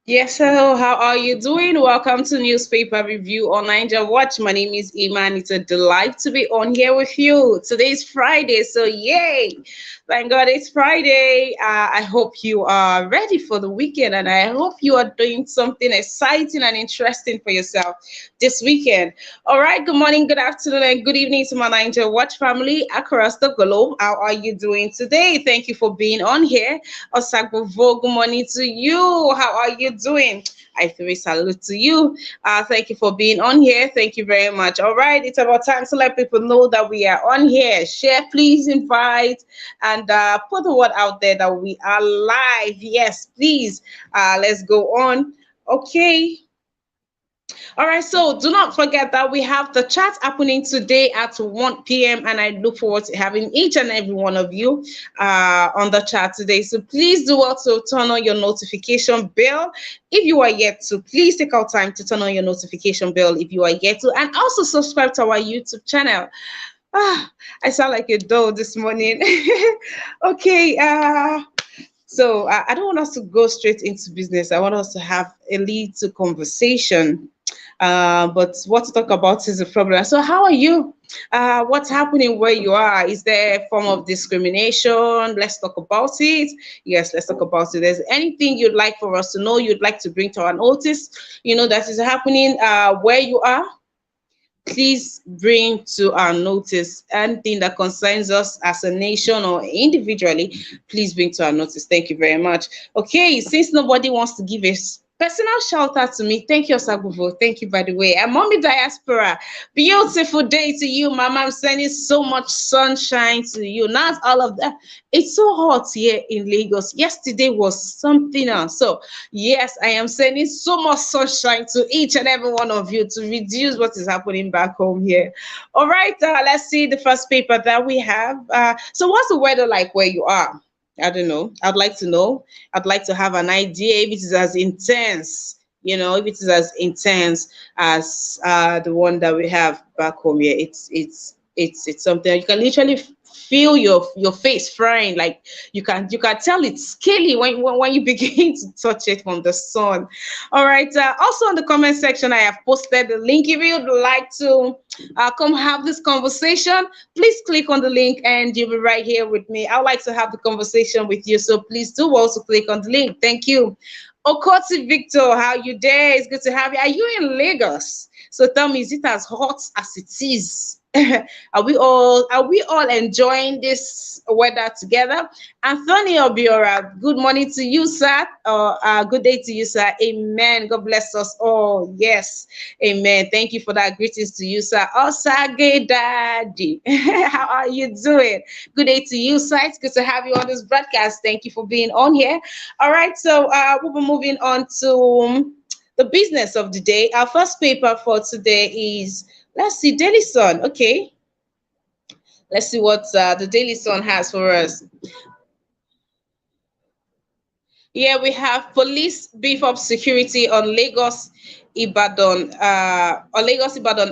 Yes, hello, how are you doing? Welcome to Newspaper Review on Ninja Watch. My name is Iman. It's a delight to be on here with you. Today's Friday, so yay! Thank God it's Friday. I hope you are ready for the weekend and I hope you are doing something exciting and interesting for yourself this weekend. All right, good morning, good afternoon, and good evening to my Ninja Watch family across the globe. How are you doing today? Thank you for being on here. Osagbovo, good morning to you. How are you doing? I threw a salute to you. Thank you for being on here. Thank you very much. All right, it's about time to let people know that we are on here. Share, please invite, and put the word out there that we are live. Yes, please. Let's go on. Okay. All right, so do not forget that we have the chat happening today at 1 p.m. and I look forward to having each and every one of you on the chat today. So please do also turn on your notification bell if you are yet to. Please take out time to turn on your notification bell if you are yet to, and also subscribe to our YouTube channel. I sound like a doll this morning. Okay, so I don't want us to go straight into business. I want us to have a little conversation. But what to talk about is a problem. So, how are you? What's happening where you are? Is there a form of discrimination? Let's talk about it. Yes, let's talk about it. There's anything you'd like for us to know, you'd like to bring to our notice, that is happening where you are? Please bring to our notice anything that concerns us as a nation or individually. Please bring to our notice. Thank you very much. Okay, since nobody wants to give a personal shout out to me, thank you, Osaguvo. Thank you, by the way. And Mommy Diaspora, beautiful day to you, Mama. I'm sending so much sunshine to you. Not all of that. It's so hot here in Lagos. Yesterday was something else. So yes, I am sending so much sunshine to each and every one of you to reduce what is happening back home here. All right, let's see the first paper that we have. So, what's the weather like where you are? I don't know. I'd like to know. I'd like to have an idea if it is as intense, if it is as intense as the one that we have back home here. It's something you can literally feel your face frying, like you can tell it's scaly when you begin to touch it from the sun. All right, also in the comment section I have posted the link. If you'd like to come have this conversation, please click on the link and you'll be right here with me. I'd like to have the conversation with you, so please do also click on the link. Thank you. Okoti Victor, how you there? It's good to have you. Are you in Lagos? So tell me, is it as hot as it is? Are we all enjoying this weather together? Anthony Obiora, good morning to you, sir. Good day to you, sir. Amen. God bless us all. Yes. Amen. Thank you for that. Greetings to you, sir. Osage Daddy. How are you doing? Good day to you, sir. It's good to have you on this broadcast. Thank you for being on here. All right. So we'll be moving on to the business of the day. Our first paper for today is, let's see, Daily Sun. Okay, let's see what the Daily Sun has for us. Here we have police beef up security on Lagos Ibadan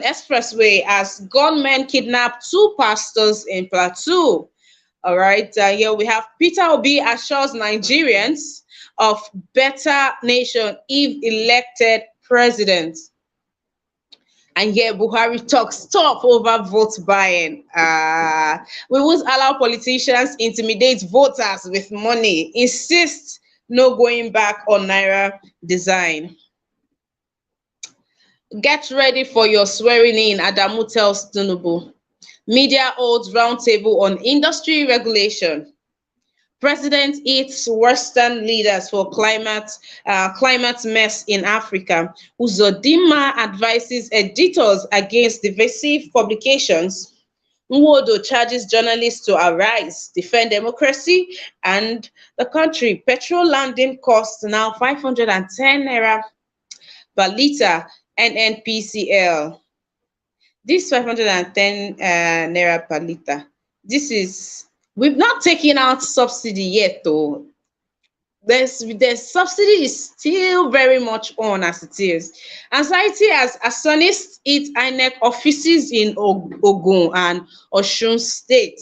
Expressway as gunmen kidnap two pastors in Plateau. All right, here we have Peter Obi assures Nigerians of better nation if elected president. And yet Buhari talks tough over vote buying. We won't allow politicians intimidate voters with money. Insist no going back on Naira design. Get ready for your swearing in, Adamu tells Tinubu. Media holds roundtable on industry regulation. President eats Western leaders for climate mess in Africa. Uzodinma advises editors against divisive publications. Nwodo charges journalists to arise, defend democracy and the country. Petrol landing costs now 510 naira per litre. NNPCL. This 510 naira per litre. This is, we've not taken out subsidy yet though. there's subsidy is still very much on as it is. Anxiety as arsonists hit INEC offices in Ogun and Osun State.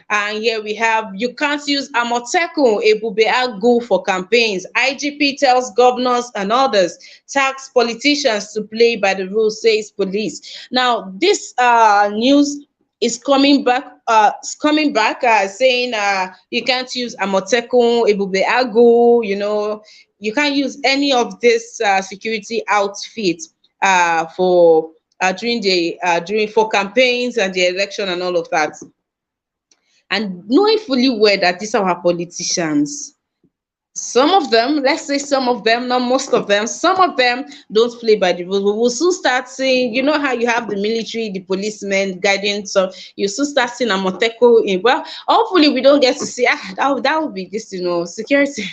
And here we have, you can't use Amotekun Ebubeagu for campaigns. IGP tells governors and others, tax politicians to play by the rules, says police. Now, this news is coming back saying you can't use Amotekun, Ebubeagu, you can't use any of this security outfit for during for campaigns and the election and all of that. And knowing fully well that these are our politicians, some of them, let's say some of them, not most of them, some of them don't play by the rules. We will soon start seeing, you know how you have the military, the policemen guiding, so you soon start seeing Amotekun in. Well, hopefully we don't get to see that would be this, security.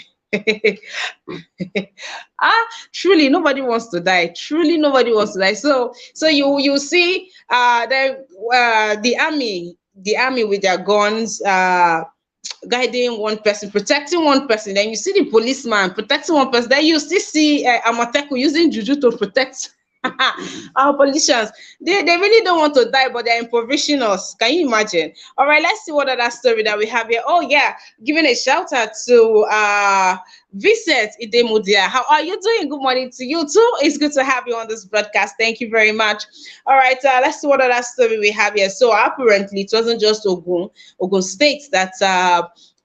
Truly nobody wants to die. Truly nobody wants to die. So you see the army with their guns guiding one person, protecting one person. Then you see the policeman protecting one person. Then you still see Amotekun using juju to protect our politicians. They really don't want to die, but they're impoverishing us. Can you imagine? All right, let's see what other story that we have here. Oh yeah, giving a shout out to Vincent Idemudia. How are you doing? Good morning to you too. It's good to have you on this broadcast. Thank you very much. All right, let's see what other story we have here. So apparently it wasn't just Ogun State that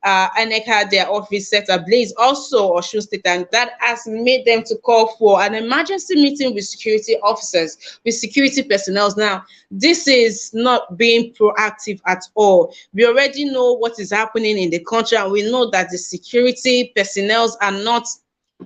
INEC had their office set ablaze, also Osun State, and that has made them to call for an emergency meeting with security officers, with security personnel. Now, this is not being proactive at all. We already know what is happening in the country, and we know that the security personnel are not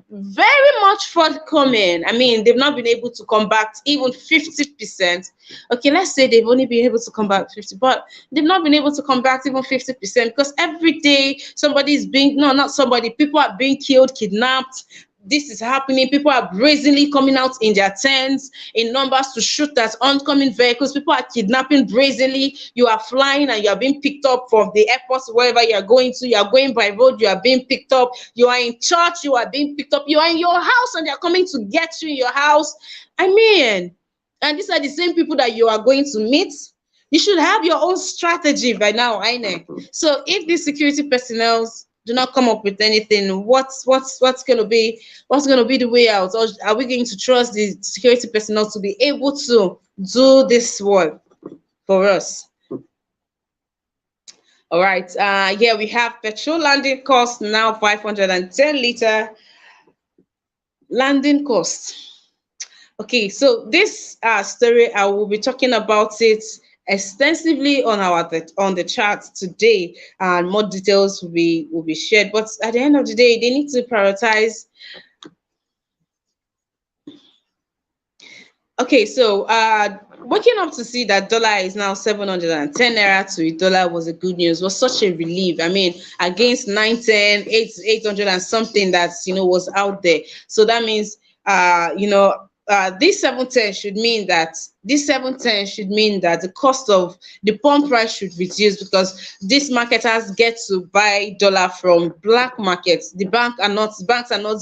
very much forthcoming. I mean, they've not been able to combat even 50%. Okay, let's say they've only been able to combat 50, but they've not been able to combat even 50% because every day somebody is being, no, not somebody, people are being killed, kidnapped. This is happening. People are brazenly coming out in their tents in numbers to shoot at oncoming vehicles. People are kidnapping brazenly. You are flying and you are being picked up from the airports, wherever you are going to. You are going by road, you are being picked up. You are in church, you are being picked up. You are in your house and they are coming to get you in your house. I mean, and these are the same people that you are going to meet. You should have your own strategy by now, INEC. So if these security personnel do not come up with anything, what's going to be the way out? Or are we going to trust the security personnel to be able to do this work for us? All right, here we have petrol landing cost now 510 liter landing cost. Okay, so this story, I will be talking about it extensively on the chat today, and more details will be shared. But at the end of the day, they need to prioritize. Okay, so waking up to see that dollar is now 710 naira to a dollar was a good news, was such a relief. I mean, against 910, 800 and something that was out there. So that means this 710 should mean that the cost of the pump price should reduce, because these marketers get to buy dollar from black markets. The banks are not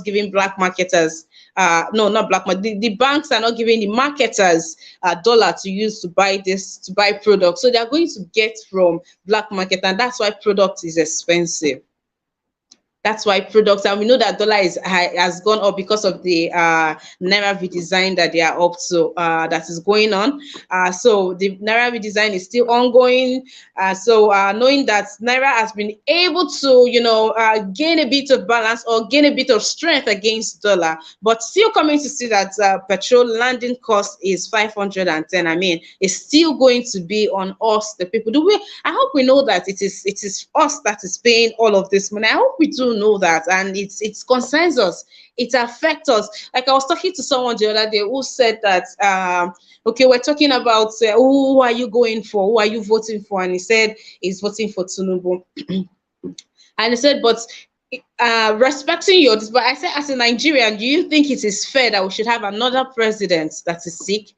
giving black marketers no, not black market. The banks are not giving the marketers dollar to use to buy products. So they are going to get from black market, and that's why product is expensive. That's why products, and we know that dollar has gone up because of the naira redesign that they are up to, that is going on. So the naira redesign is still ongoing. So knowing that naira has been able to gain a bit of balance or gain a bit of strength against dollar, but still coming to see that petrol landing cost is 510. I mean, it's still going to be on us, the people. I hope we know that it is us that is paying all of this money. I hope we do know that, and it concerns us, it affects us. Like I was talking to someone the other day who said that okay, we're talking about who are you going for, who are you voting for, and he said he's voting for Soludo. And he said, but respecting your, but I said, as a Nigerian, do you think it is fair that we should have another president that is sick?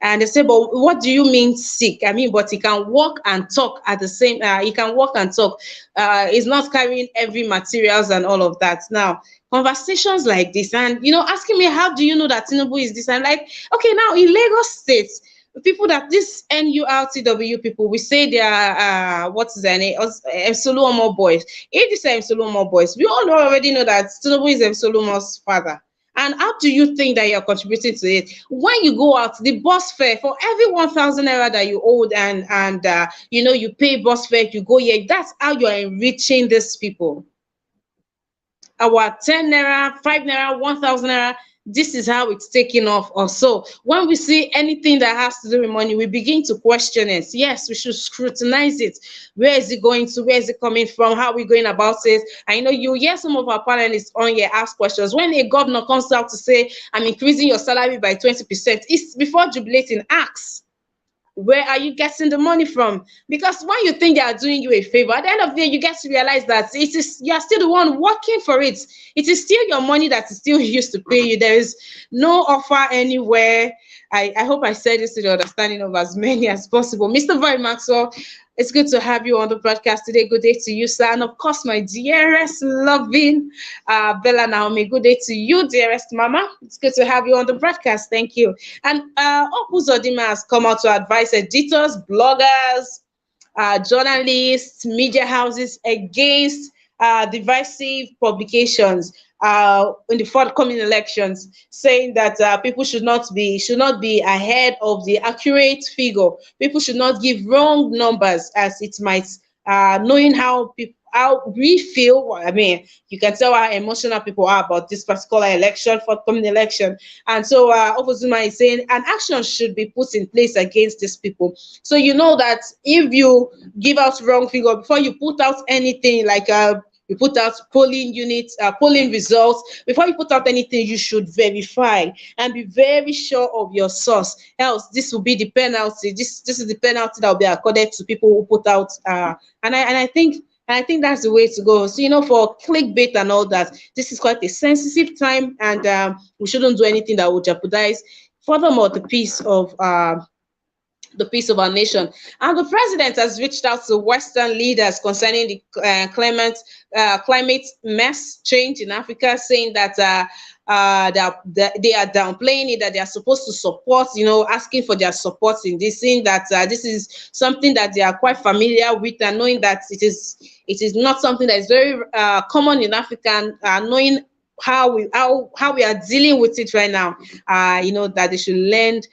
And they say, but what do you mean sick? I mean, but he can walk and talk at the same. He can walk and talk. He's not carrying every materials and all of that. Now, conversations like this, and asking me, how do you know that Tinubu is this? I'm like, okay, now in Lagos State, people that this NURTW people, we say they are what is their name? Soludo boys. If these are Soludo boys, we all already know that Tinubu is Soludo's father. And how do you think that you're contributing to it? When you go out, the bus fare for every 1,000 naira that you owed, and you pay bus fare, you go here. That's how you're enriching these people. Our 10 naira, 5 naira, 1,000 naira, this is how it's taken off. Also, when we see anything that has to do with money, we begin to question it. Yes, we should scrutinize it. Where is it going to? Where is it coming from? How are we going about it? I know you hear some of our panelists on here ask questions. When a governor comes out to say, I'm increasing your salary by 20%, it's before jubilating, ask, where are you getting the money from? Because when you think they are doing you a favor, at the end of the day, you get to realize that you are still the one working for it. It is still your money that is still used to pay you. There is no offer anywhere. I hope I said this to the understanding of as many as possible. Mr. Boy Maxwell, it's good to have you on the broadcast today. Good day to you, sir. And of course, my dearest, loving Bella Naomi. Good day to you, dearest Mama. It's good to have you on the broadcast. Thank you. And Opus Odima has come out to advise editors, bloggers, journalists, media houses against divisive publications in the forthcoming elections, saying that people should not be ahead of the accurate figure. People should not give wrong numbers, as it might, knowing how we feel. I mean, you can tell how emotional people are about this particular election, forthcoming election. And so Ofuzuma is saying an action should be put in place against these people. So you know that if you give out wrong figure before you put out anything, like you put out polling units, polling results, before you put out anything, you should verify and be very sure of your source. Else, this will be the penalty. This is the penalty that will be accorded to people who put out. And I think that's the way to go. So, for clickbait and all that, this is quite a sensitive time, and we shouldn't do anything that would jeopardize, furthermore, the peace of our nation. And the president has reached out to Western leaders concerning the climate mess change in Africa, saying that they are downplaying it, that they are supposed to support, asking for their support in this, saying that this is something that they are quite familiar with, and knowing that it is not something that is very common in Africa, knowing how we are dealing with it right now. That they should lend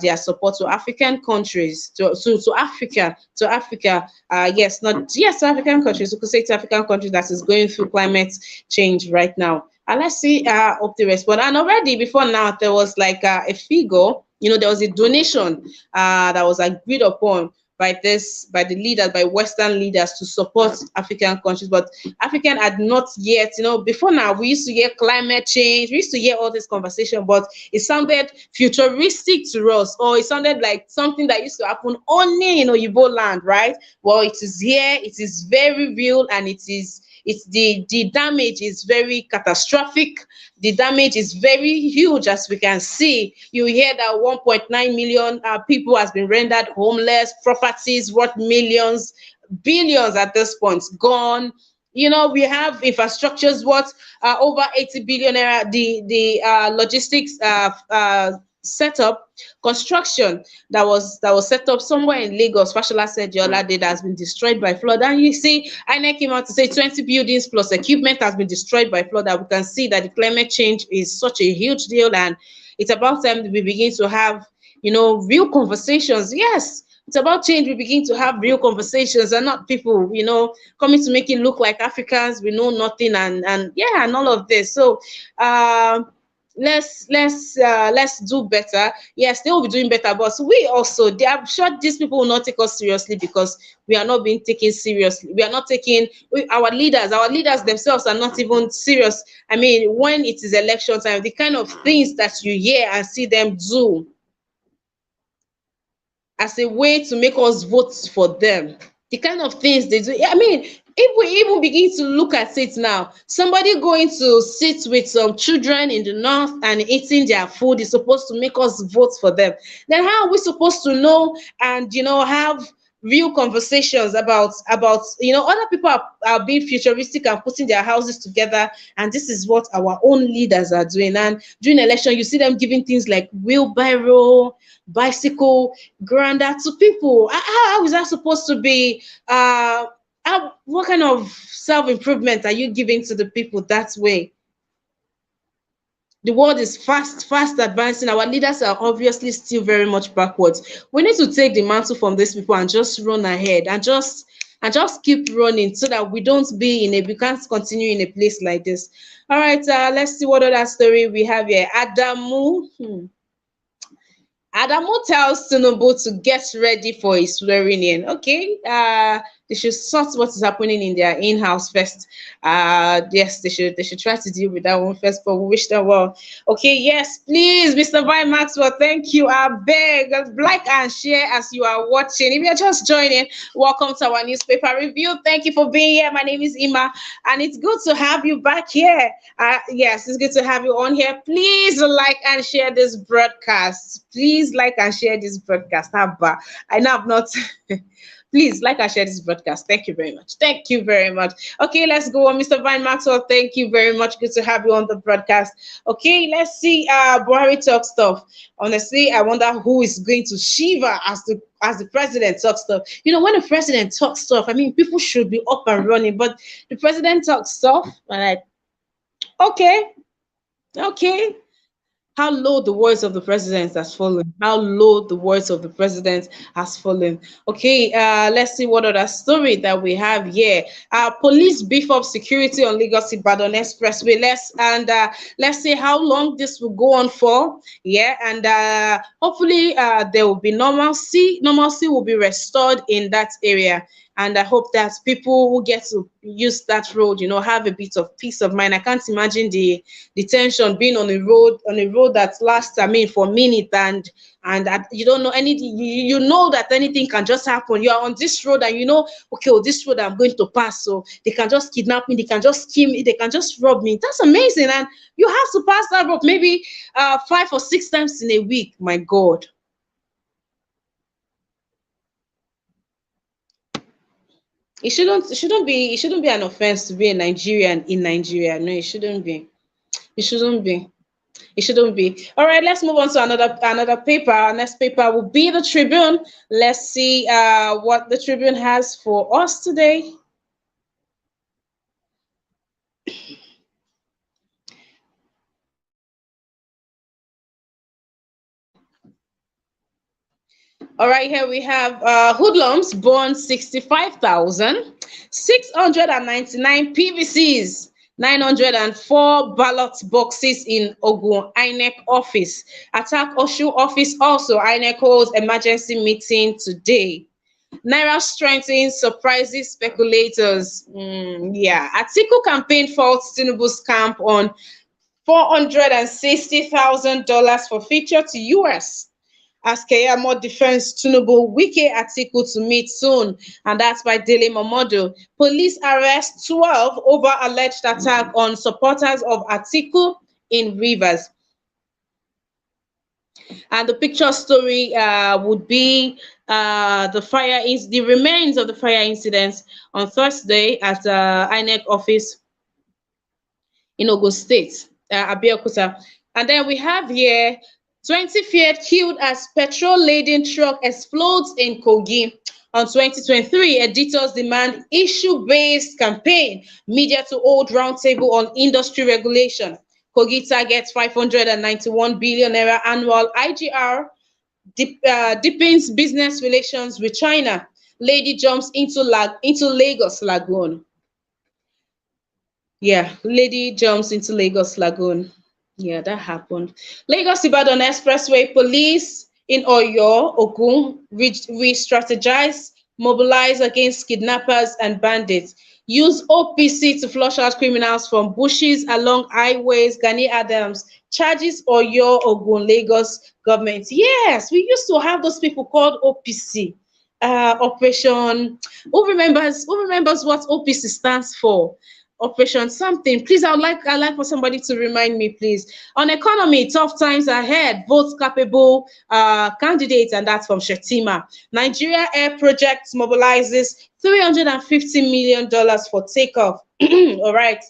their support to African countries, to Africa, yes, to African countries. We could say to African countries that is going through climate change right now. And let's see up the response. And already before now, there was like a figure, there was a donation that was agreed upon by the leaders, by Western leaders, to support African countries. But African had not yet, before now, we used to hear climate change, we used to hear all this conversation, but it sounded futuristic to us, or it sounded like something that used to happen only in Oyibo land, right? Well, it is here, it is very real, and the damage is very catastrophic. The damage is very huge, as we can see. You hear that 1.9 million people has been rendered homeless, properties worth millions, billions at this point gone. We have infrastructures worth over 80 billion naira. The logistics setup, construction that was set up somewhere in Lagos, Fashola said the other day, that has been destroyed by flood. And you see, INEC came out to say 20 buildings plus equipment has been destroyed by flood. That we can see that the climate change is such a huge deal, and it's about time that we begin to have, real conversations. Yes, it's about change. We begin to have real conversations, and not people, coming to make it look like Africans we know nothing, and all of this. So let's do better. Yes, they will be doing better, but we also, I'm sure these people will not take us seriously, because we are not being taken seriously. We are not taking our leaders themselves are not even serious. I mean, when it is election time, the kind of things that you hear and see them do as a way to make us vote for them, the kind of things they do. I mean, if we even begin to look at it now, somebody going to sit with some children in the north and eating their food is supposed to make us vote for them. Then how are we supposed to know and have real conversations about other people are being futuristic and putting their houses together, and this is what our own leaders are doing. And during election you see them giving things like wheelbarrow, bicycle, grander to people. How is that supposed to be? What kind of self-improvement are you giving to the people that way? The world is fast advancing. Our leaders are obviously still very much backwards. We need to take the mantle from these people and just run ahead and just keep running so that we can't continue in a place like this. All right, let's see what other story we have here. Adamu tells Tinubu to get ready for his swearing in. Okay, they should sort what is happening in their in-house first. Yes, they should try to deal with that one first, but we wish them well. Okay, yes, please, Mr. Vi Maxwell, thank you. I beg, like and share as you are watching. If you're just joining, welcome to our newspaper review. Thank you for being here. My name is Ima, and it's good to have you back here. Yes, it's good to have you on here. Please like and share this broadcast. Please like and share this broadcast. I know I've not. Please like and share this broadcast. Thank you very much. Thank you very much. Okay, let's go on. Mr. Vine Maxwell, thank you very much. Good to have you on the broadcast. Okay, let's see. Buhari talk stuff. Honestly, I wonder who is going to shiver as the president talks stuff. When the president talks stuff, I mean, people should be up and running, but the president talks stuff. I'm like, okay. How low the voice of the president has fallen. How low the voice of the president has fallen. Okay, let's see what other story that we have here. Police beef up security on Lagos Ibadan Expressway. Let's see how long this will go on for. Yeah, and hopefully there will be normalcy. Normalcy will be restored in that area. And I hope that people who get to use that road, have a bit of peace of mind. I can't imagine the tension being on a road that lasts, I mean, for minutes, and that you don't know anything. You know that anything can just happen. You are on this road, and okay, this road I'm going to pass, so they can just kidnap me, they can just kill me, they can just rob me. That's amazing, and you have to pass that road maybe 5 or 6 times in a week. My God. It shouldn't be an offense to be a Nigerian in Nigeria. No, it shouldn't be. It shouldn't be. It shouldn't be. All right, let's move on to another paper. Our next paper will be the Tribune. Let's see what the Tribune has for us today. All right, here we have hoodlums burn 65,699 PVCs, 904 ballot boxes in Ogun INEC office. Attack Oshu office also. INEC holds emergency meeting today. Naira strengthens surprises speculators. Yeah, Atiku campaign faults Tinubu's camp on $460,000 for feature to US. As Keyamo defends Tinubu, Wike Atiku to meet soon, and that's by Dele Momodu. Police arrest 12 over alleged attack on supporters of Atiku in Rivers. And the picture story would be the remains of the fire incidents on Thursday at INEC office in Ogun State, Abeokuta. And then we have here 20 feared killed as petrol-laden truck explodes in Kogi. On 2023, editors demand issue-based campaign, media to hold roundtable on industry regulation. Kogi targets 591 billion naira annual IGR, deepens business relations with China. Lady jumps into Lagos Lagoon. Yeah, lady jumps into Lagos Lagoon. Yeah, that happened. Lagos Ibadan Expressway police in Oyo, Ogun, re-strategize, mobilize against kidnappers and bandits. Use OPC to flush out criminals from bushes along highways. Gani Adams charges Oyo, Ogun, Lagos government. Yes, we used to have those people called OPC. Operation. Who remembers what OPC stands for? Operation something. Please, I'd like for somebody to remind me, please. On economy, tough times ahead. Votes capable candidates, and that's from Shetima. Nigeria Air Project mobilizes $350 million for takeoff. All right,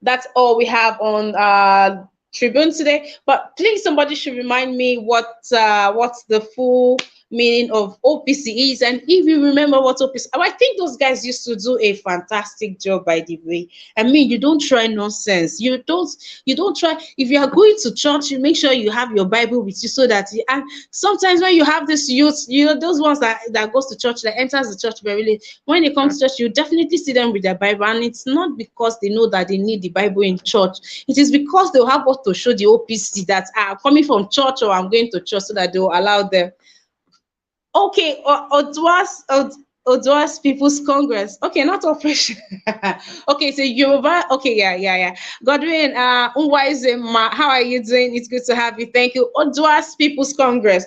that's all we have on Tribune today. But please, somebody should remind me what's the full meaning of OPC is, and if you remember what OPC. Oh, I think those guys used to do a fantastic job. By the way, I mean, you don't try nonsense. You don't try. If you are going to church, you make sure you have your Bible with you, so that and sometimes when you have this youth, those ones that goes to church, that enters the church very late, when they come to church, you definitely see them with their Bible, and it's not because they know that they need the Bible in church. It is because they'll have what to show the OPC that are coming from church, or I'm going to church, so that they'll allow them. Okay, Oduas People's Congress. Okay, not Operation. Okay, so Yoruba. Okay, yeah. Godwin, Unwaizema, how are you doing? It's good to have you. Thank you. Oduas People's Congress.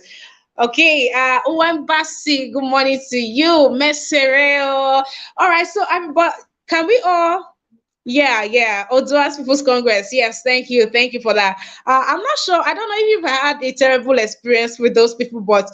Okay, Uwambasi, good morning to you. Messereo. All right, so but can we all? Yeah. Oduas People's Congress. Yes, thank you for that. I'm not sure. I don't know if you've had a terrible experience with those people, but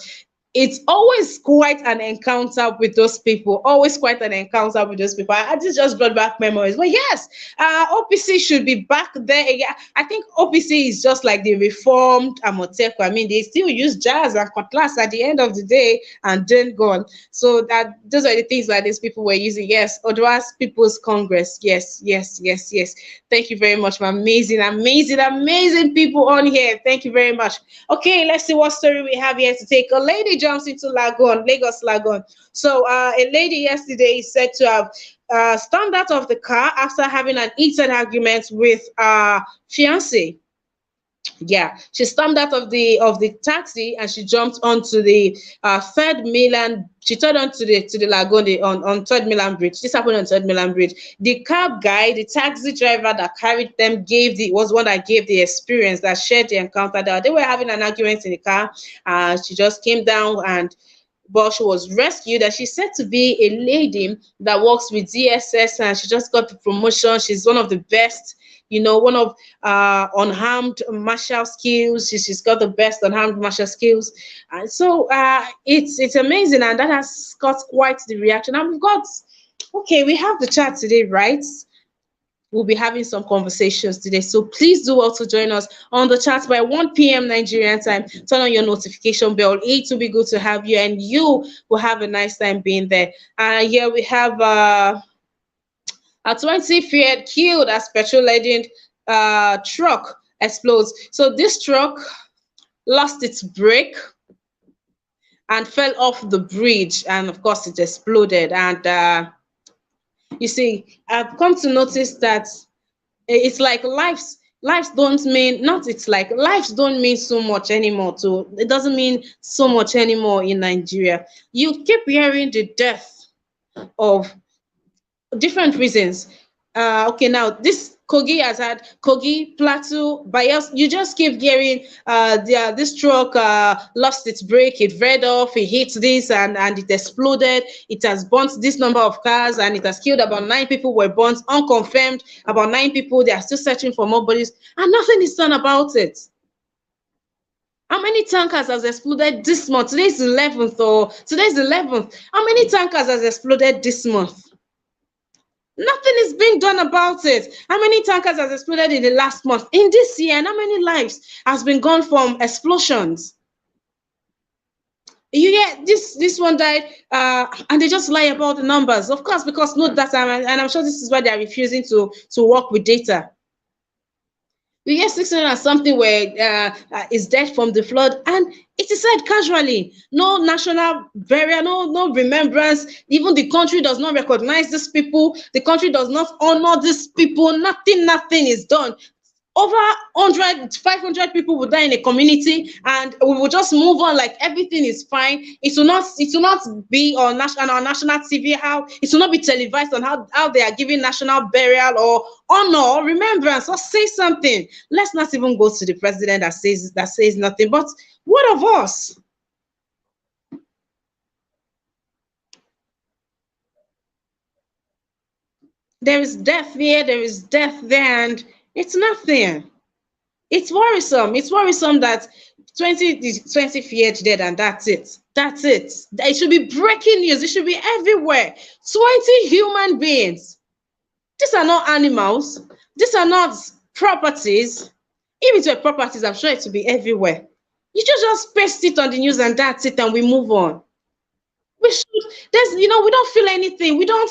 it's always quite an encounter with those people. Always quite an encounter with those people. I just brought back memories. But yes, OPC should be back there. Yeah, I think OPC is just like the reformed Amoteco. I mean, they still use jazz and cutlass at the end of the day, and then gone. So that those are the things that these people were using. Yes, Oduas People's Congress. Yes. Thank you very much, my amazing people on here. Thank you very much. Okay, let's see what story we have here to take. A lady jumps into Lagos Lagoon. So a lady yesterday is said to have stormed out of the car after having an heated argument with fiance. Yeah, she stormed out of the taxi, and she jumped onto the third Milan. She turned onto the lagoon on Third Milan Bridge. This happened on Third Milan Bridge. The cab guy, the taxi driver that carried them, was one that gave the experience, that shared the encounter. That they were having an argument in the car. She just came down, and but she was rescued, and she's said to be a lady that works with DSS, and she just got the promotion. She's one of the best, one of unharmed martial skills. She's got the best unharmed martial skills, and so it's amazing, and that has got quite the reaction. And we have the chat today, right? We'll be having some conversations today. So please do also join us on the chat by 1 p.m. Nigerian time. Turn on your notification bell. It will be good to have you, and you will have a nice time being there. Here we have a 20 feared killed as petrol-laden truck explodes. So this truck lost its brake and fell off the bridge, and of course it exploded. And you see, I've come to notice that it's like lives don't mean not it's like lives don't mean so much anymore. So it doesn't mean so much anymore in Nigeria. You keep hearing the death of different reasons. Okay, now this Kogi has had Kogi, Plateau, Bayels. You just keep hearing this truck lost its brake, it read off, it hit this, and it exploded. It has burnt this number of cars, and it has killed about 9 people. Were burnt, unconfirmed, about 9 people. They are still searching for more bodies, and nothing is done about it. How many tankers has exploded this month? Today's 11th. How many tankers has exploded this month? Nothing is being done about it. How many tankers has exploded in the last month, in this year, and how many lives has been gone from explosions? You get this one died, and they just lie about the numbers, of course, because no data, and I'm sure this is why they are refusing to work with data. We get 600 and something where is dead from the flood, and it is said casually. No national burial, no remembrance. Even the country does not recognize these people. The country does not honor these people. Nothing is done. Over 500 people will die in a community, and we will just move on like everything is fine. It will not be on national TV. It will not be televised on how they are giving national burial or honor or remembrance, or say something. Let's not even go to the president that says nothing. But what of us? There is death here, there is death there, and it's nothing. It's worrisome. It's worrisome that 20 is 20th dead and that's it. That's it. It should be breaking news. It should be everywhere. 20 human beings. These are not animals. These are not properties. If it were properties, I'm sure it would be everywhere. You just paste it on the news and that's it, and we move on. We should. There's, we don't feel anything. We don't.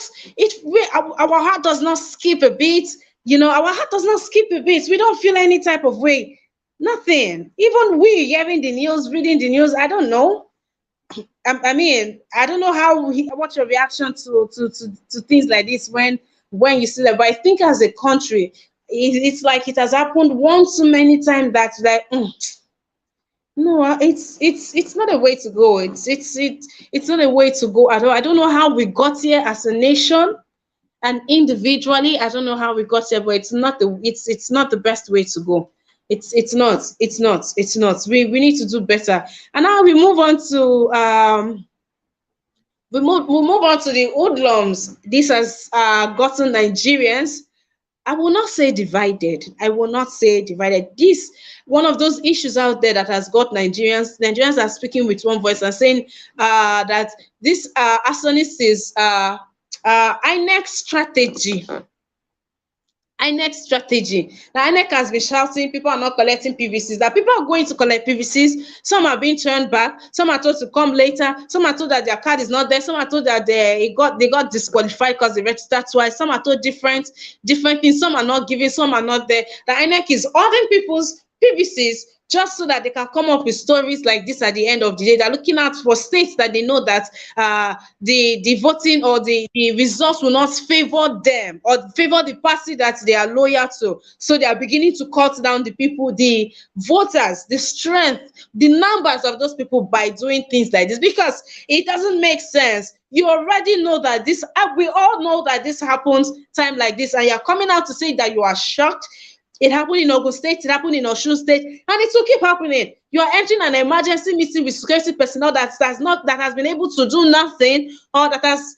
Our heart does not skip a beat. Our heart does not skip a beat. We don't feel any type of way. Nothing. Even we hearing the news, reading the news. I don't know. I mean, I don't know what's your reaction to things like this when you see that. But I think as a country, it's like it has happened one too many times that like. No, it's not a way to go. It's not a way to go at all. I don't know how we got here as a nation and individually. I don't know how we got here, but it's not the best way to go. It's not. We need to do better. And now we move on to the hoodlums. This has gotten Nigerians. I will not say divided. I will not say divided. This one of those issues out there that has got Nigerians. Nigerians are speaking with one voice and saying that this arsonist is INEC strategy. INEC strategy. Now INEC has been shouting people are not collecting PVCs, that people are going to collect PVCs. Some are being turned back. Some are told to come later. Some are told that their card is not there. Some are told that they got disqualified because they registered twice. Some are told different things. Some are not giving. Some are not there. The INEC is ordering people's PVCs just so that they can come up with stories like this at the end of the day. They're looking out for states that they know that the voting or the results will not favor them or favor the party that they are loyal to. So they are beginning to cut down the people, the voters, the strength, the numbers of those people by doing things like this, because it doesn't make sense. You already know that we all know that this happens time like this, and you're coming out to say that you are shocked. It happened in Ogun State, it happened in Osun State, and it will keep happening. You are entering an emergency meeting with security personnel that has been able to do nothing, or that has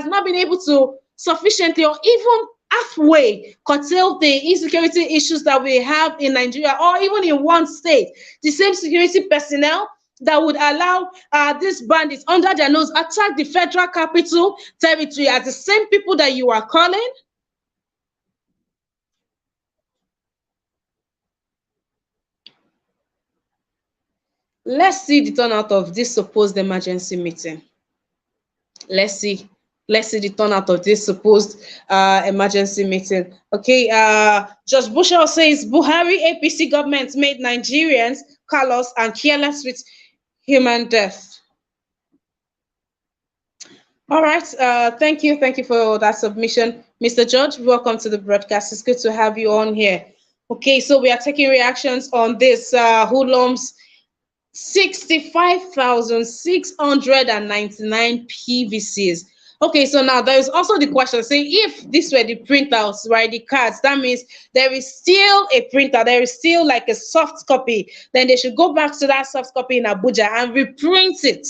not been able to sufficiently or even halfway curtail the insecurity issues that we have in Nigeria, or even in one state. The same security personnel that would allow these bandits under their nose attack the federal capital territory as the same people that you are calling. Let's see the turnout of this supposed emergency meeting. Let's see the turnout of this supposed emergency meeting. Okay, Judge Bushell says Buhari APC government made Nigerians callous and careless with human death. All right, thank you for that submission, Mr. George. Welcome to the broadcast. It's good to have you on here. Okay, so we are taking reactions on this hoodlums 65,699 PVCs. Okay, so now there is also the question, say if this were the printouts, right, the cards, that means there is still a printer, there is still like a soft copy, then they should go back to that soft copy in Abuja and reprint it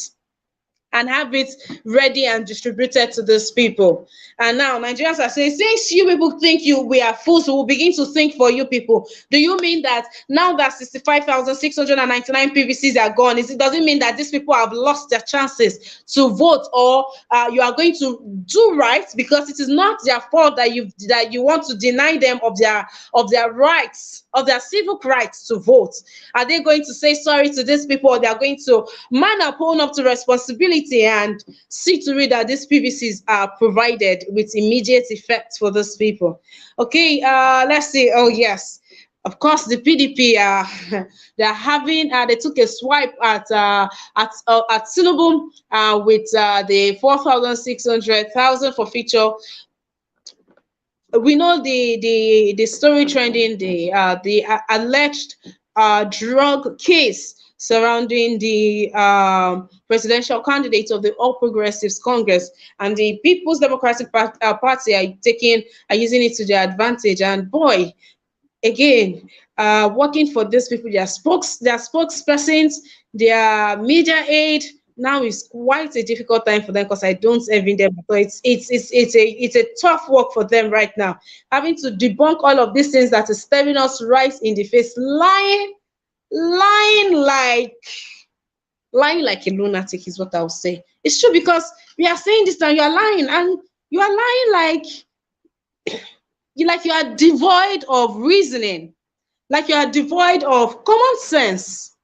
and have it ready and distributed to those people. And now Nigerians are saying, since you people think we are fools, we will begin to think for you people. Do you mean that now that 65,699 PVCs are gone, does it mean that these people have lost their chances to vote, or you are going to do right because it is not their fault that you want to deny them of their rights, of their civic rights to vote? Are they going to say sorry to these people, or they are going to man up, own up to responsibility and see to it that these PVCs are provided with immediate effect for those people? Okay, let's see. Oh yes, of course the PDP they're having they took a swipe at Soludo with the 4,600,000 for feature. We know the story trending, the alleged drug case surrounding the presidential candidate of the All Progressives Congress, and the People's Democratic Party are using it to their advantage. And boy, again, working for these people, their spokespersons, their media aid, now is quite a difficult time for them because I don't envy them. So it's a tough work for them right now, having to debunk all of these things that is staring us right in the face, lying like lying like a lunatic is what I'll say. It's true because we are saying this and you are lying, and you are lying like you are devoid of reasoning, like you are devoid of common sense.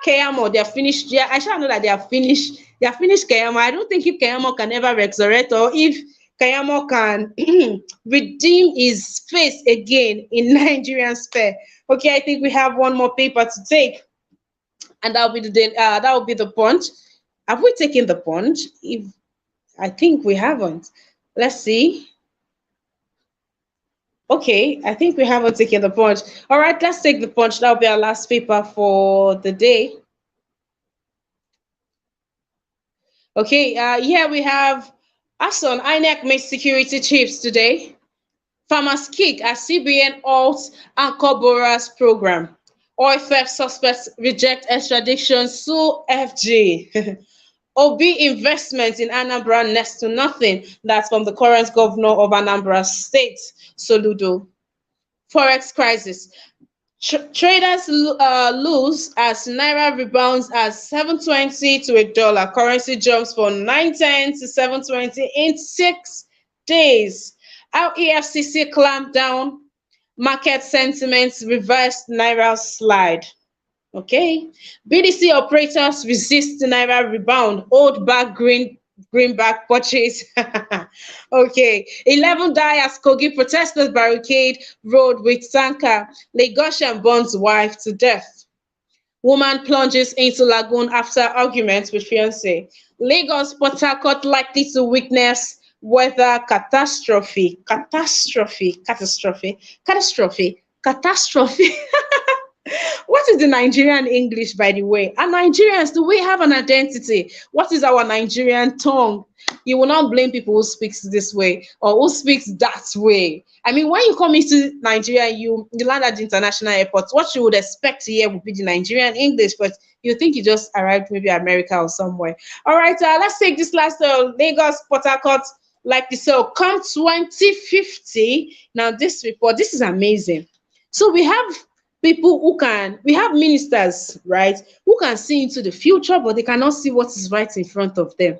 Kayamo, they're finished. Yeah, I shall know that they are finished. They are finished Kayamo. I don't think if Kayamo can ever resurrect, or if Kayamo can redeem his face again in Nigerian spare. Okay, I think we have one more paper to take, and that will be the punch. Have we taken the punch? If I think we haven't. Let's see. Okay, I think we haven't taken the punch. All right, let's take the punch. That'll be our last paper for the day. Okay, here we have Ason INEC made security chiefs today. Farmers kick as CBN halts anchor borrowers program. Oil theft suspects reject extradition, sue FG. Obi investment in Anambra next to nothing. That's from the current governor of Anambra State, Soludo. Forex crisis. Traders lose as naira rebounds at 720 to a dollar. Currency jumps from 910 to 720 in 6 days. How EFCC clamped down market sentiments, reversed naira slide. Okay. BDC operators resist naira rebound, hold back greenback purchase. Okay. 11 die as Kogi protesters barricade road with tanker. Lagosian burns wife to death. Woman plunges into lagoon after argument with fiancé. Lagos Port Harcourt likely to witness weather catastrophe. Catastrophe. What is the Nigerian English, by the way? And Nigerians, do we have an identity? What is our Nigerian tongue? You will not blame people who speaks this way or who speaks that way. I mean, when you come into Nigeria, you land at the international airport, what you would expect to hear would be the Nigerian English, but you think you just arrived maybe America or somewhere. All right, let's take this last Lagos Port Harcourt like this. So come 2050. Now this report, this is amazing. So we have people we have ministers, right, who can see into the future, but they cannot see what is right in front of them.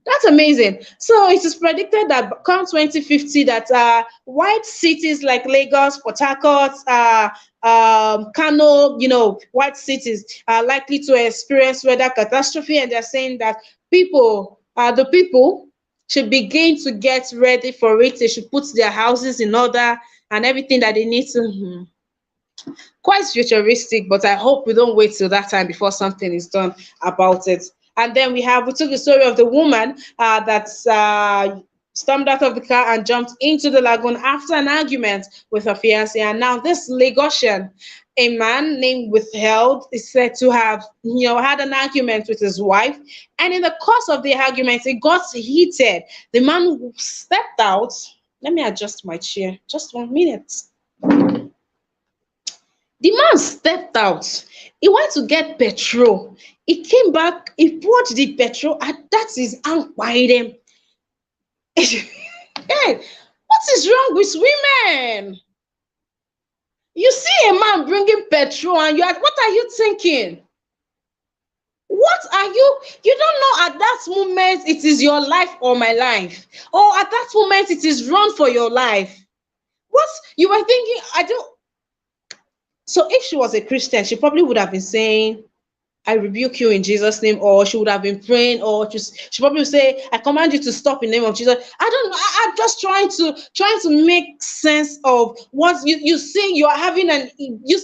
That's amazing. So it is predicted that come 2050 that white cities like Lagos, Port Harcourt, Kano, white cities are likely to experience weather catastrophe, and they're saying that the people should begin to get ready for it. They should put their houses in order and everything that they need to. Quite futuristic, but I hope we don't wait till that time before something is done about it. And then we took the story of the woman that stormed out of the car and jumped into the lagoon after an argument with her fiancé. And now this Lagosian, a man named Withheld, is said to have had an argument with his wife, and in the course of the argument it got heated. The man stepped out. Let me adjust my chair, just 1 minute. The man stepped out. He went to get petrol. He came back, he poured the petrol, and that is unquiet. Hey, what is wrong with women? You see a man bringing petrol and what are you thinking? What are you don't know at that moment it is your life or my life. Or at that moment it is run for your life. What you were thinking, So if she was a Christian, she probably would have been saying, I rebuke you in Jesus' name, or she would have been praying, or she probably would say, I command you to stop in the name of Jesus. I don't know. I'm just trying to make sense of what you see. You are having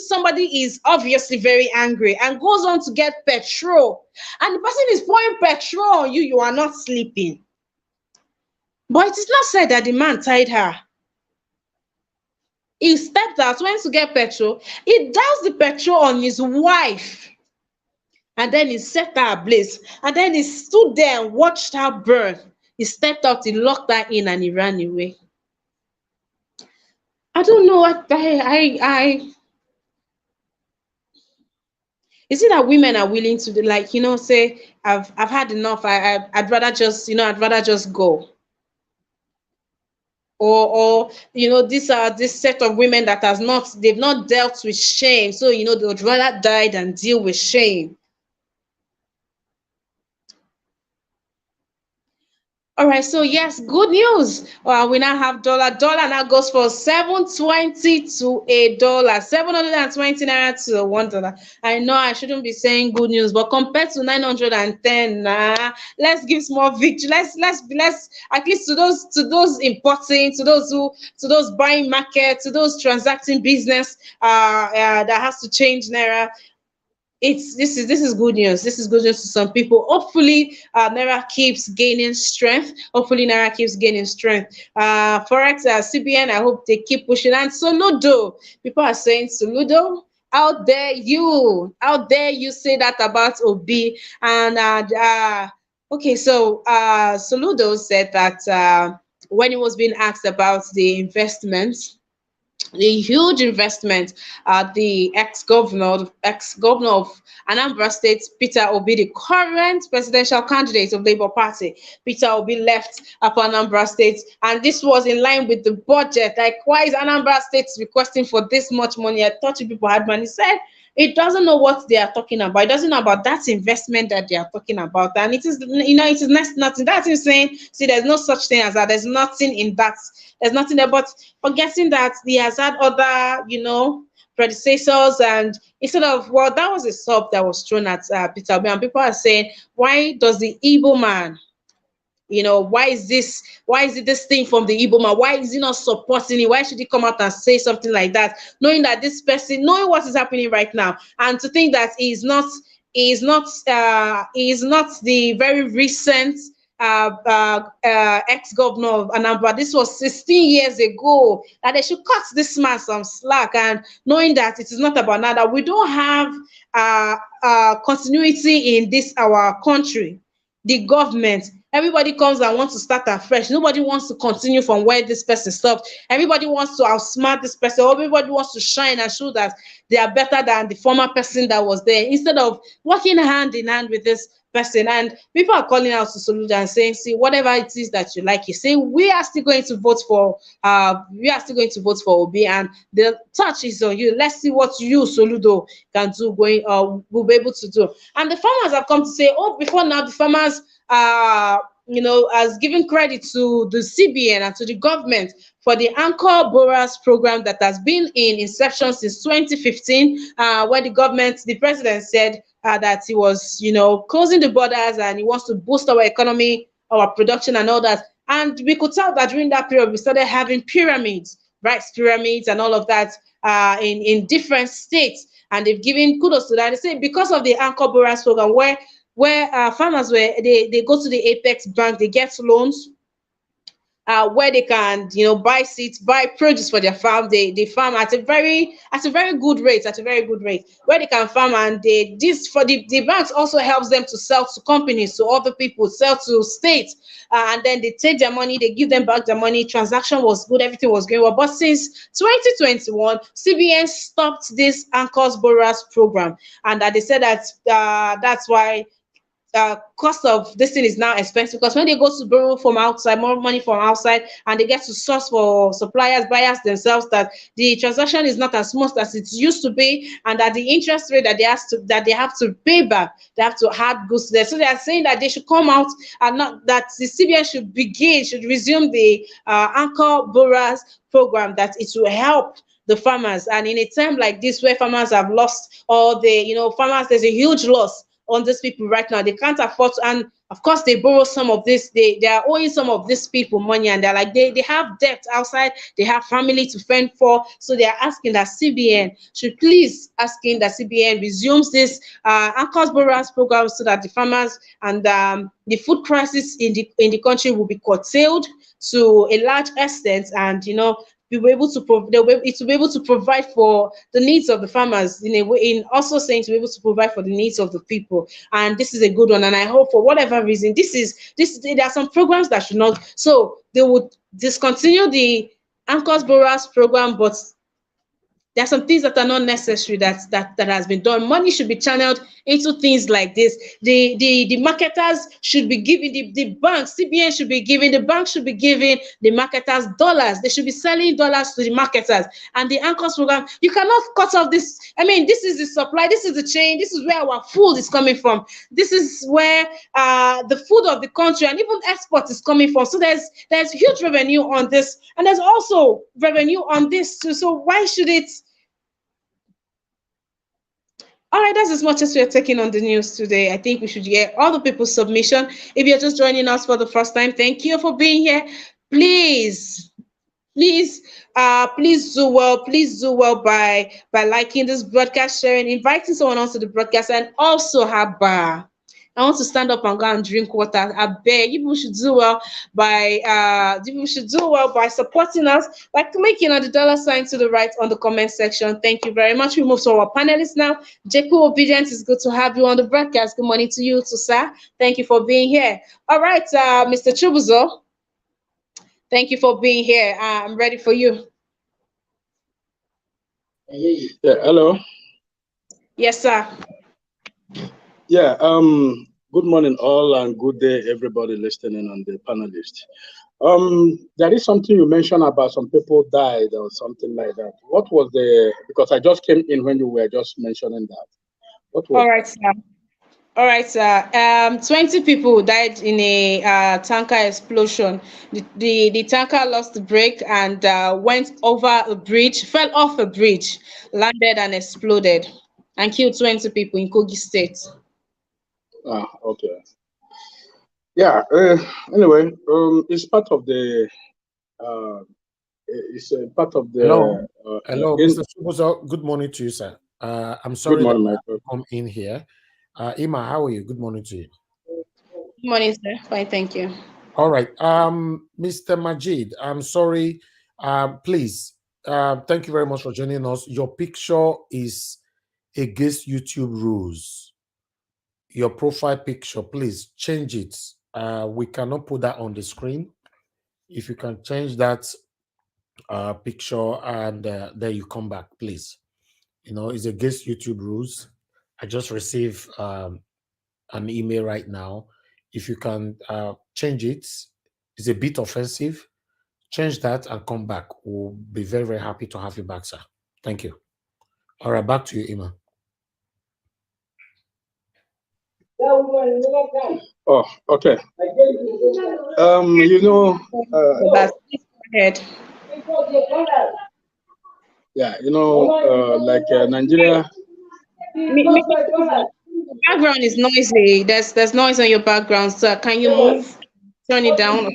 somebody is obviously very angry and goes on to get petrol, and the person is pouring petrol on you. You are not sleeping. But it is not said that the man tied her. He stepped out, went to get petrol. He doused the petrol on his wife. And then he set her ablaze. And then he stood there and watched her burn. He stepped out, he locked her in, and he ran away. I don't know what Is it that women are willing to like, say, I've had enough. I'd rather just, I'd rather just go. Or these are this set of women that they've not dealt with shame. So, they would rather die than deal with shame. All right, so yes, good news. We now have dollar. Dollar now goes for 720 to a dollar, 720 naira to $1. I know I shouldn't be saying good news, but compared to 910, nah, let's give small victory. Let's at least to those importing, to those buying market, to those transacting business that has to change naira. This is good news. This is good news to some people. Hopefully, naira keeps gaining strength. Hopefully, naira keeps gaining strength. Forex, CBN, I hope they keep pushing. And Soludo, people are saying Soludo. Out there you say that about Obi. And okay, so Soludo said that when he was being asked about the huge investment, the ex-governor of Anambra State, Peter Obi, the current presidential candidate of Labour Party. Peter Obi left for Anambra State, and this was in line with the budget. Like, why is Anambra State requesting for this much money? I thought you people had money. He said it doesn't know what they are talking about. It doesn't know about that investment that they are talking about. And it is nothing. That's him saying, see, there's no such thing as that. There's nothing in that. There's nothing there. But forgetting that he has had other, predecessors, and instead of, well, that was a sub that was thrown at Peter Obi, and people are saying, why does the Igbo man, why is it this thing from the Igbo man? Why is he not supporting it? Why should he come out and say something like that, knowing that this person, knowing what is happening right now, and to think that he is not the very recent ex-governor of Anambra. This was 16 years ago. That they should cut this man some slack, and knowing that it is not about now, that we don't have continuity in this our country. The government, everybody comes and wants to start afresh. Nobody wants to continue from where this person stopped. Everybody wants to outsmart this person. Everybody wants to shine and show that they are better than the former person that was there, instead of working hand in hand with this person. And people are calling out to Soludo and saying, see, whatever it is that you like, you say, we are still going to vote for Obi, and the touch is on you. Let's see what you, Soludo, can do, will be able to do. And the farmers have come to say, oh, before now, the farmers has given credit to the CBN and to the government for the Anchor Borers program that has been in inception since 2015, where the president said that he was, closing the borders, and he wants to boost our economy, our production, and all that. And we could tell that during that period, we started having pyramids, rice pyramids, and all of that in different states. And they've given kudos to that. They say because of the Anchor Borers program, where farmers they go to the Apex Bank, they get loans, where they can buy seeds, buy produce for their farm. They farm at a very good rate, where they can farm, and this for the banks also helps them to sell to companies, to other people, sell to states, and then they take their money, they give them back their money. Transaction was good, everything was going well. But since 2021, CBN stopped this Anchors Borrowers program, and that they said that that's why cost of this thing is now expensive, because when they go to borrow from outside, more money from outside, and they get to source for suppliers, buyers themselves, that the transaction is not as smooth as it used to be, and that the interest rate that they have to pay back, they have to add goods there. So they are saying that they should come out, and not that the CBN should resume the Anchor Borrowers program, that it will help the farmers. And in a time like this, where farmers have lost all farmers, there's a huge loss on these people right now. They can't afford to, and of course they borrow some of this, they are owing some of these people money, and they're like, they have debt outside, they have family to fend for. So they are asking that CBN resumes this Anchors Borrowers program, so that the farmers and the food crisis in the country will be curtailed to a large extent, and be able to it will be able to provide for the needs of the farmers, in a way, in also saying to be able to provide for the needs of the people. And this is a good one, and I hope, for whatever reason, there are some programs that should not, so they would discontinue the Anchors Borrowers program, but There are some things that are not necessary that has been done. Money should be channeled into things like this. The marketers should be giving the bank, CBN should be giving, the bank should be giving the marketers dollars. They should be selling dollars to the marketers. And the anchors program, you cannot cut off this. I mean, this is the supply, this is the chain, this is where our food is coming from. This is where the food of the country and even export is coming from. So there's huge revenue on this, and there's also revenue on this too. So why should it? All right, that's as much as we're taking on the news today. I think we should hear all the people's submission. If you're just joining us for the first time, thank you for being here. Please, please do well. Please do well by liking this broadcast, sharing, inviting someone else to the broadcast, and also Haba. I want to stand up and go and drink water. I beg you people should do well by supporting us by clicking on the dollar sign to the right on the comment section. Thank you very much. We move to our panelists now. Jeku Obedience, is good to have you on the broadcast. Good morning to you too, sir. Thank you for being here. All right, Mr. Chubuzo. Thank you for being here. I'm ready for you. Yeah, hello. Yes, sir. Yeah, good morning all and good day everybody listening on the panelist. There is something you mentioned about some people died or something like that. What was because I just came in when you were just mentioning that. What was All right, sir. All right, sir. 20 people died in a tanker explosion. The tanker lost the brake and went over a bridge, fell off a bridge, landed and exploded, and killed 20 people in Kogi State. Okay. Yeah. Anyway, it's part of the. It's part of the. Hello, Mr. Subozo. Good morning to you, sir. I'm sorry good morning, that I come in here. Ima, how are you? Good morning to you. Good morning, sir. Fine, thank you. All right. Mr. Majid, I'm sorry. Please, thank you very much for joining us. Your picture is against YouTube rules. Your profile picture, please change it. We cannot put that on the screen. If you can change that picture and then you come back, please. You know, it's against YouTube rules. I just received an email right now. If you can change it, it's a bit offensive. Change that and come back. We'll be very, very happy to have you back, sir. Thank you. All right, back to you, Ima. Oh, okay. You know, Go ahead. Yeah, you know, like Nigeria. The background is noisy. There's noise on your background, sir. Can you move? Turn it down.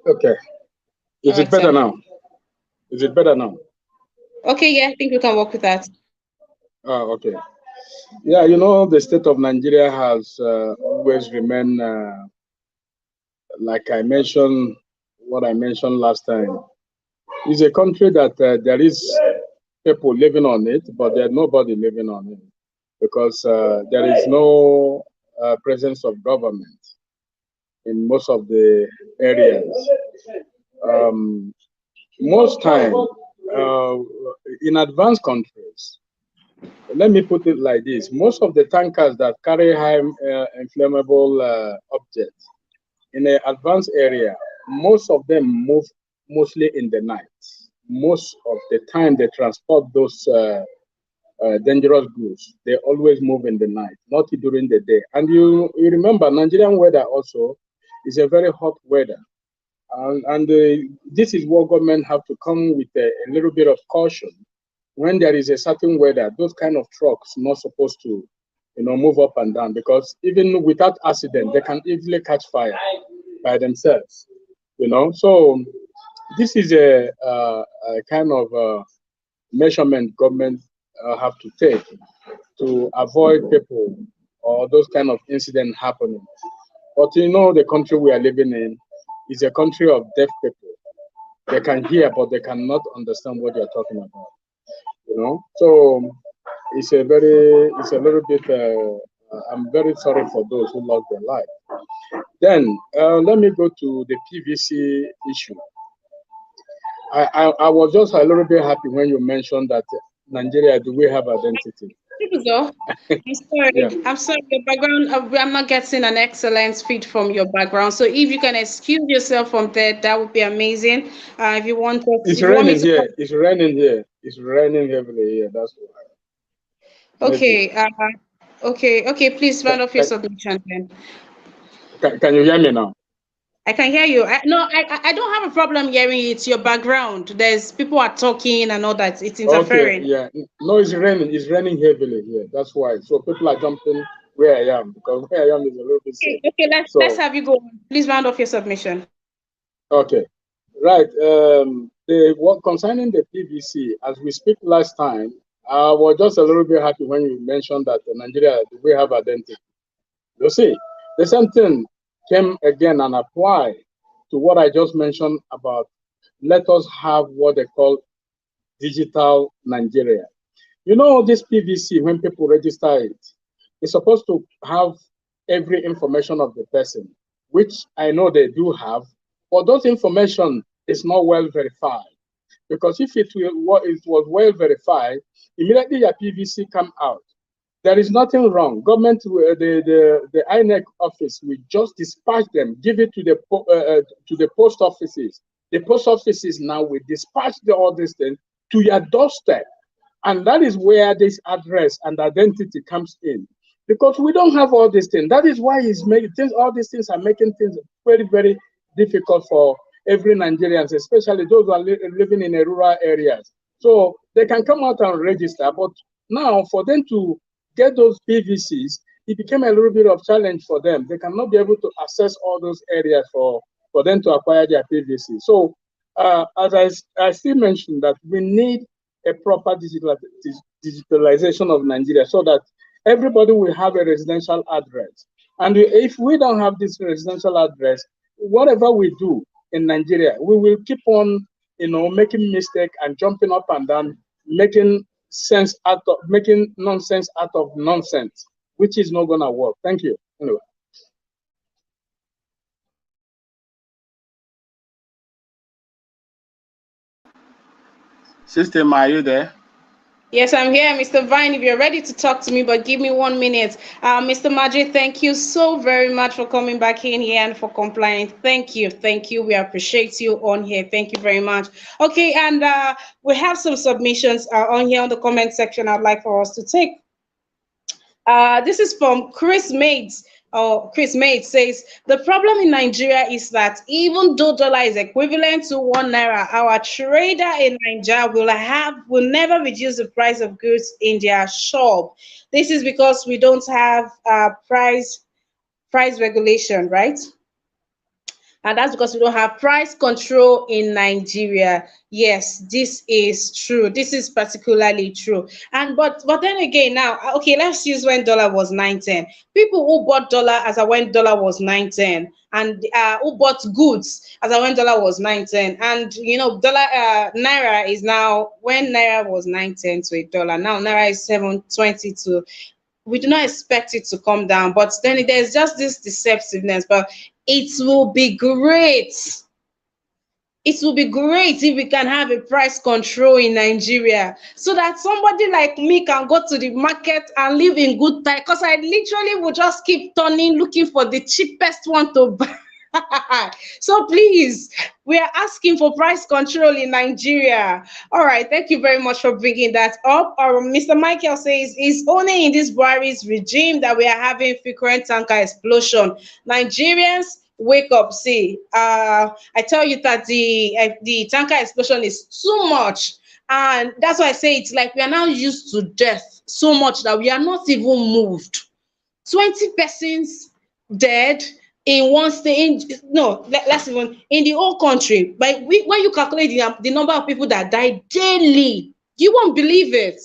Okay. Is it better now? Is it better now? Okay, yeah, I think we can work with that. Oh, okay. Yeah, you know, the state of Nigeria has always remained, like I mentioned, what I mentioned last time. It's a country that there is people living on it, but there's nobody living on it because there is no presence of government in most of the areas. Most time, in advanced countries, let me put it like this: most of the tankers that carry high inflammable objects in an advanced area, most of them move mostly in the night. Most of the time they transport those dangerous goods, they always move in the night, not during the day. And you remember, Nigerian weather also is a very hot weather. And this is what government have to come with a little bit of caution. When there is a certain weather, those kind of trucks not supposed to, you know, move up and down, because even without accident, they can easily catch fire by themselves, you know. So this is a kind of measurement government have to take to avoid people or those kind of incidents happening. But you know, the country we are living in is a country of deaf people. They can hear, but they cannot understand what you're talking about. You know, so it's a little bit. I'm very sorry for those who lost their life. Then let me go to the PVC issue. I was just a little bit happy when you mentioned that Nigeria, do we have identity? Go. I'm sorry. Yeah. I'm sorry. Your background. I'm not getting an excellent feed from your background. So if you can excuse yourself from that, that would be amazing. If you want us, It's if you want me raining to. here. It's raining here. It's raining heavily here. That's why. Maybe. Okay. Okay. Okay. Please Can, round off your can, submission then. can you hear me now? I can hear you. No, I don't have a problem hearing you. It's your background. There's people are talking and all that. It's Okay, interfering. yeah. No, it's raining. It's raining heavily here. That's why. So people are jumping where I am because where I am is a little bit safe. Okay. Okay. Let's So, have you go on. Please round off your submission. okay. Right. The what concerning the PVC, as we speak last time, I was just a little bit happy when you mentioned that Nigeria, we have identity. You see, the same thing came again and apply to what I just mentioned about let us have what they call digital Nigeria. You know, this PVC, when people register it, it's supposed to have every information of the person, which I know they do have, but those information is not well verified. Because if it was well verified, immediately your PVC come out. There is nothing wrong. Government, the INEC office will just dispatch them, give it to the post offices. The post offices now will dispatch all these things to your doorstep. And that is where this address and identity comes in. Because we don't have all these things. That is why it's making things, all these things are making things very, very difficult for every Nigerians, especially those who are living in the rural areas. So they can come out and register, but now for them to get those PVCs, it became a little bit of challenge for them. They cannot be able to access all those areas for them to acquire their PVC. So as I still mentioned that we need a proper digitalization of Nigeria so that everybody will have a residential address. And if we don't have this residential address, whatever we do in Nigeria, we will keep on, making mistake and jumping up and down, making nonsense out of nonsense, which is not gonna work. Thank you. Anyway. System, are you there? Yes, I'm here, Mr. Vine. If you're ready to talk to me, but give me 1 minute. Mr. Maji, thank you so very much for coming back in here and for complying. Thank you. Thank you. We appreciate you on here. Thank you very much. Okay, and we have some submissions on here on the comment section I'd like for us to take. This is from Chris Mates. Chris Mates says the problem in Nigeria is that even though dollar is equivalent to 1 naira, our trader in Nigeria will never reduce the price of goods in their shop. This is because we don't have price regulation, right? And that's because we don't have price control in Nigeria. Yes, this is true. This is particularly true. And but then again, now okay, let's use when dollar was 910. People who bought dollar as I when dollar was 910, and who bought goods as I when dollar was 910, and dollar naira is now when naira was 910 to a dollar. Now naira is 722. We do not expect it to come down, but then there's just this deceptiveness. But it will be great. It will be great if we can have a price control in Nigeria so that somebody like me can go to the market and live in good time. Because I literally will just keep turning, looking for the cheapest one to buy. So please, we are asking for price control in Nigeria. All right, thank you very much for bringing that up. Mr. Michael says it's only in this Buhari's regime that we are having frequent tanker explosion. Nigerians, wake up. See, I tell you that the tanker explosion is too much, and that's why I say it's like we are now used to death so much that we are not even moved. 20 persons dead in one state. No, let's even in the whole country. But when you calculate the number of people that die daily, you won't believe it.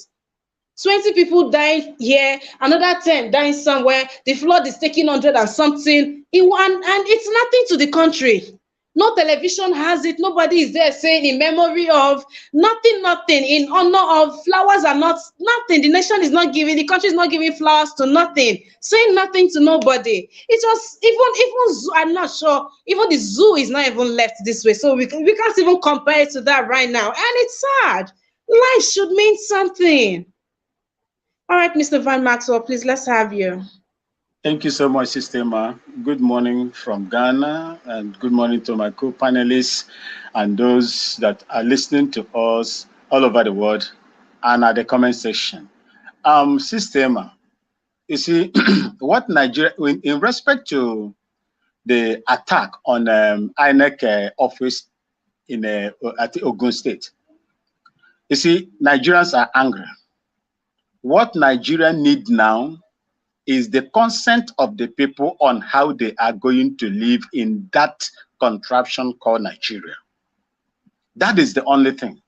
20 people dying here, another 10 dying somewhere. The flood is taking 100 and something in one, and it's nothing to the country. No television has it. Nobody is there saying in memory of nothing, nothing. In honor of flowers are not nothing. The nation is not giving, the country is not giving flowers to nothing, saying nothing to nobody. It was even zoo, I'm not sure. Even the zoo is not even left this way. So we can't even compare it to that right now. And it's sad. Life should mean something. All right, Mr. Van Maxwell, please, let's have you. Thank you so much, Sister Ma. Good morning from Ghana, and good morning to my co-panelists and those that are listening to us all over the world and at the comment section. Sister Ma, you see, what Nigeria, in respect to the attack on INEC office at Ogun State, you see, Nigerians are angry. What Nigeria need now is the consent of the people on how they are going to live in that contraption called Nigeria. That is the only thing.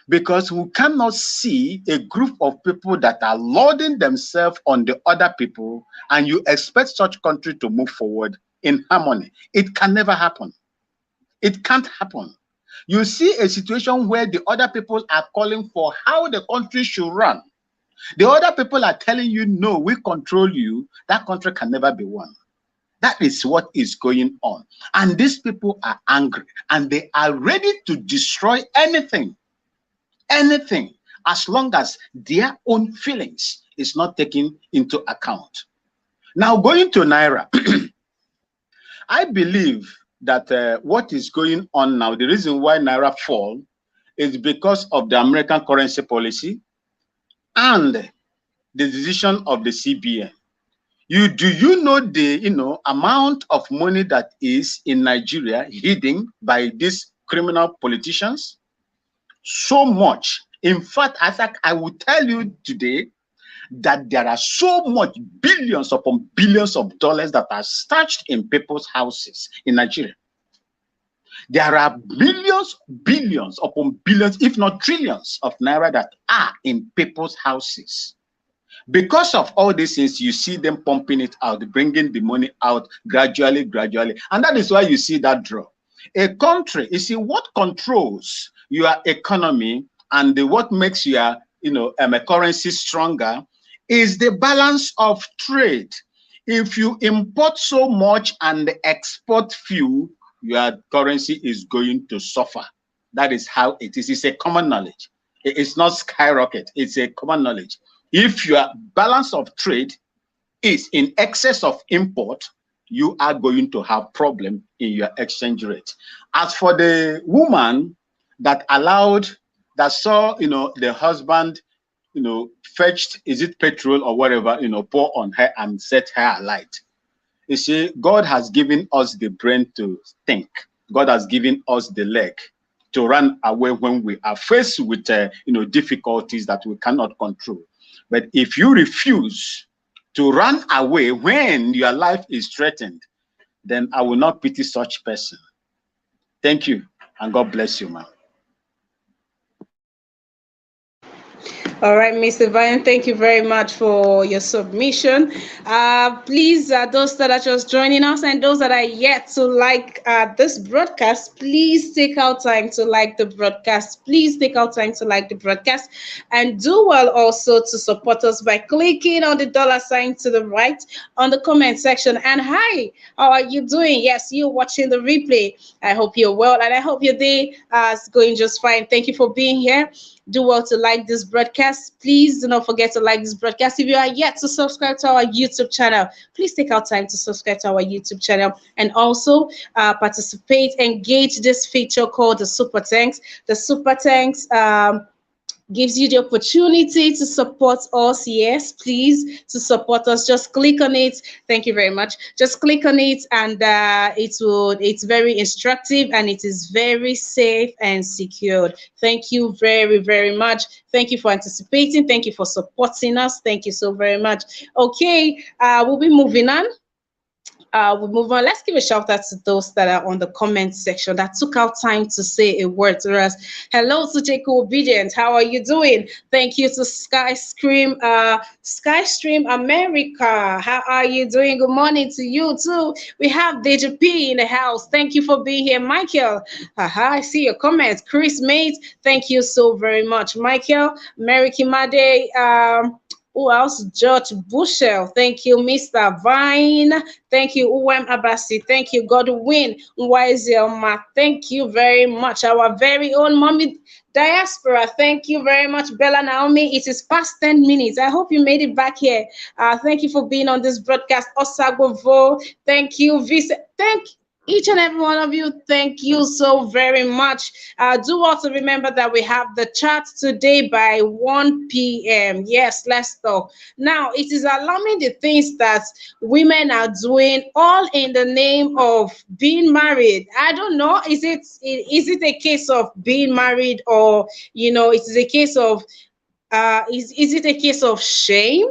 Because we cannot see a group of people that are loading themselves on the other people and you expect such country to move forward in harmony. It can never happen. It can't happen. You see a situation where the other people are calling for how the country should run. The other people are telling you, no, we control you. That country can never be won. That is what is going on. And these people are angry and they are ready to destroy anything, as long as their own feelings is not taken into account. Now, going to Naira, I believe that what is going on now, the reason why Naira fall is because of the American currency policy and the decision of the CBN. Do you know the amount of money that is in Nigeria hidden by these criminal politicians? So much. In fact, I will tell you today that there are so much billions upon billions of dollars that are stashed in people's houses in Nigeria. There are billions upon billions, if not trillions of naira that are in people's houses. Because of all these things, you see them pumping it out, bringing the money out gradually. And that is why you see that drop. A country, you see, what controls your economy and what makes your currency stronger is the balance of trade. If you import so much and export few, your currency is going to suffer. That is how it is. It's a common knowledge. It's not skyrocket. It's a common knowledge. If your balance of trade is in excess of import, you are going to have problem in your exchange rate. As for the woman that saw the husband fetched, is it petrol or whatever, pour on her and set her alight. You see, God has given us the brain to think. God has given us the leg to run away when we are faced with difficulties that we cannot control. But if you refuse to run away when your life is threatened, then I will not pity such person. Thank you, and God bless you, ma'am. All right, Mr. Vian, thank you very much for your submission. Please, those that are just joining us and those that are yet to like this broadcast, please take out time to like the broadcast. Please take out time to like the broadcast and do well also to support us by clicking on the $sign to the right on the comment section. And hi, how are you doing? Yes, you're watching the replay. I hope you're well and I hope your day is going just fine. Thank you for being here. Do well to like this broadcast. Please do not forget to like this broadcast. If you are yet to subscribe to our YouTube channel, please take out time to subscribe to our YouTube channel and also participate, engage this feature called the Super Thanks. The Super Thanks gives you the opportunity to support us. Yes, please, to support us. Just click on it. Thank you very much. Just click on it and it's very instructive and it is very safe and secured. Thank you very, very much. Thank you for anticipating. Thank you for supporting us. Thank you so very much. Okay, we'll be moving on. we move on. Let's give a shout out to those that are on the comment section that took out time to say a word to us. Hello to Jacob Obedient. How are you doing? Thank you to Skystream America. How are you doing? Good morning to you too. We have Deja P in the house. Thank you for being here, Michael. I see your comments. Chris Mate, thank you so very much, Michael. Mary Kimade. Who else? George Bushell. Thank you, Mr. Vine. Thank you, Uwem Abasi. Thank you, Godwin Wiselma. Thank you very much. Our very own mommy diaspora. Thank you very much, Bella Naomi. It is past 10 minutes. I hope you made it back here. Thank you for being on this broadcast. Osagovo. Thank you, Visa. Thank each and every one of you. Thank you so very much. Do also remember that we have the chat today by 1 p.m. Yes, let's talk. Now, it is alarming the things that women are doing all in the name of being married. I don't know. Is it a case of being married, or, you know, it is a case of, is it a case of shame?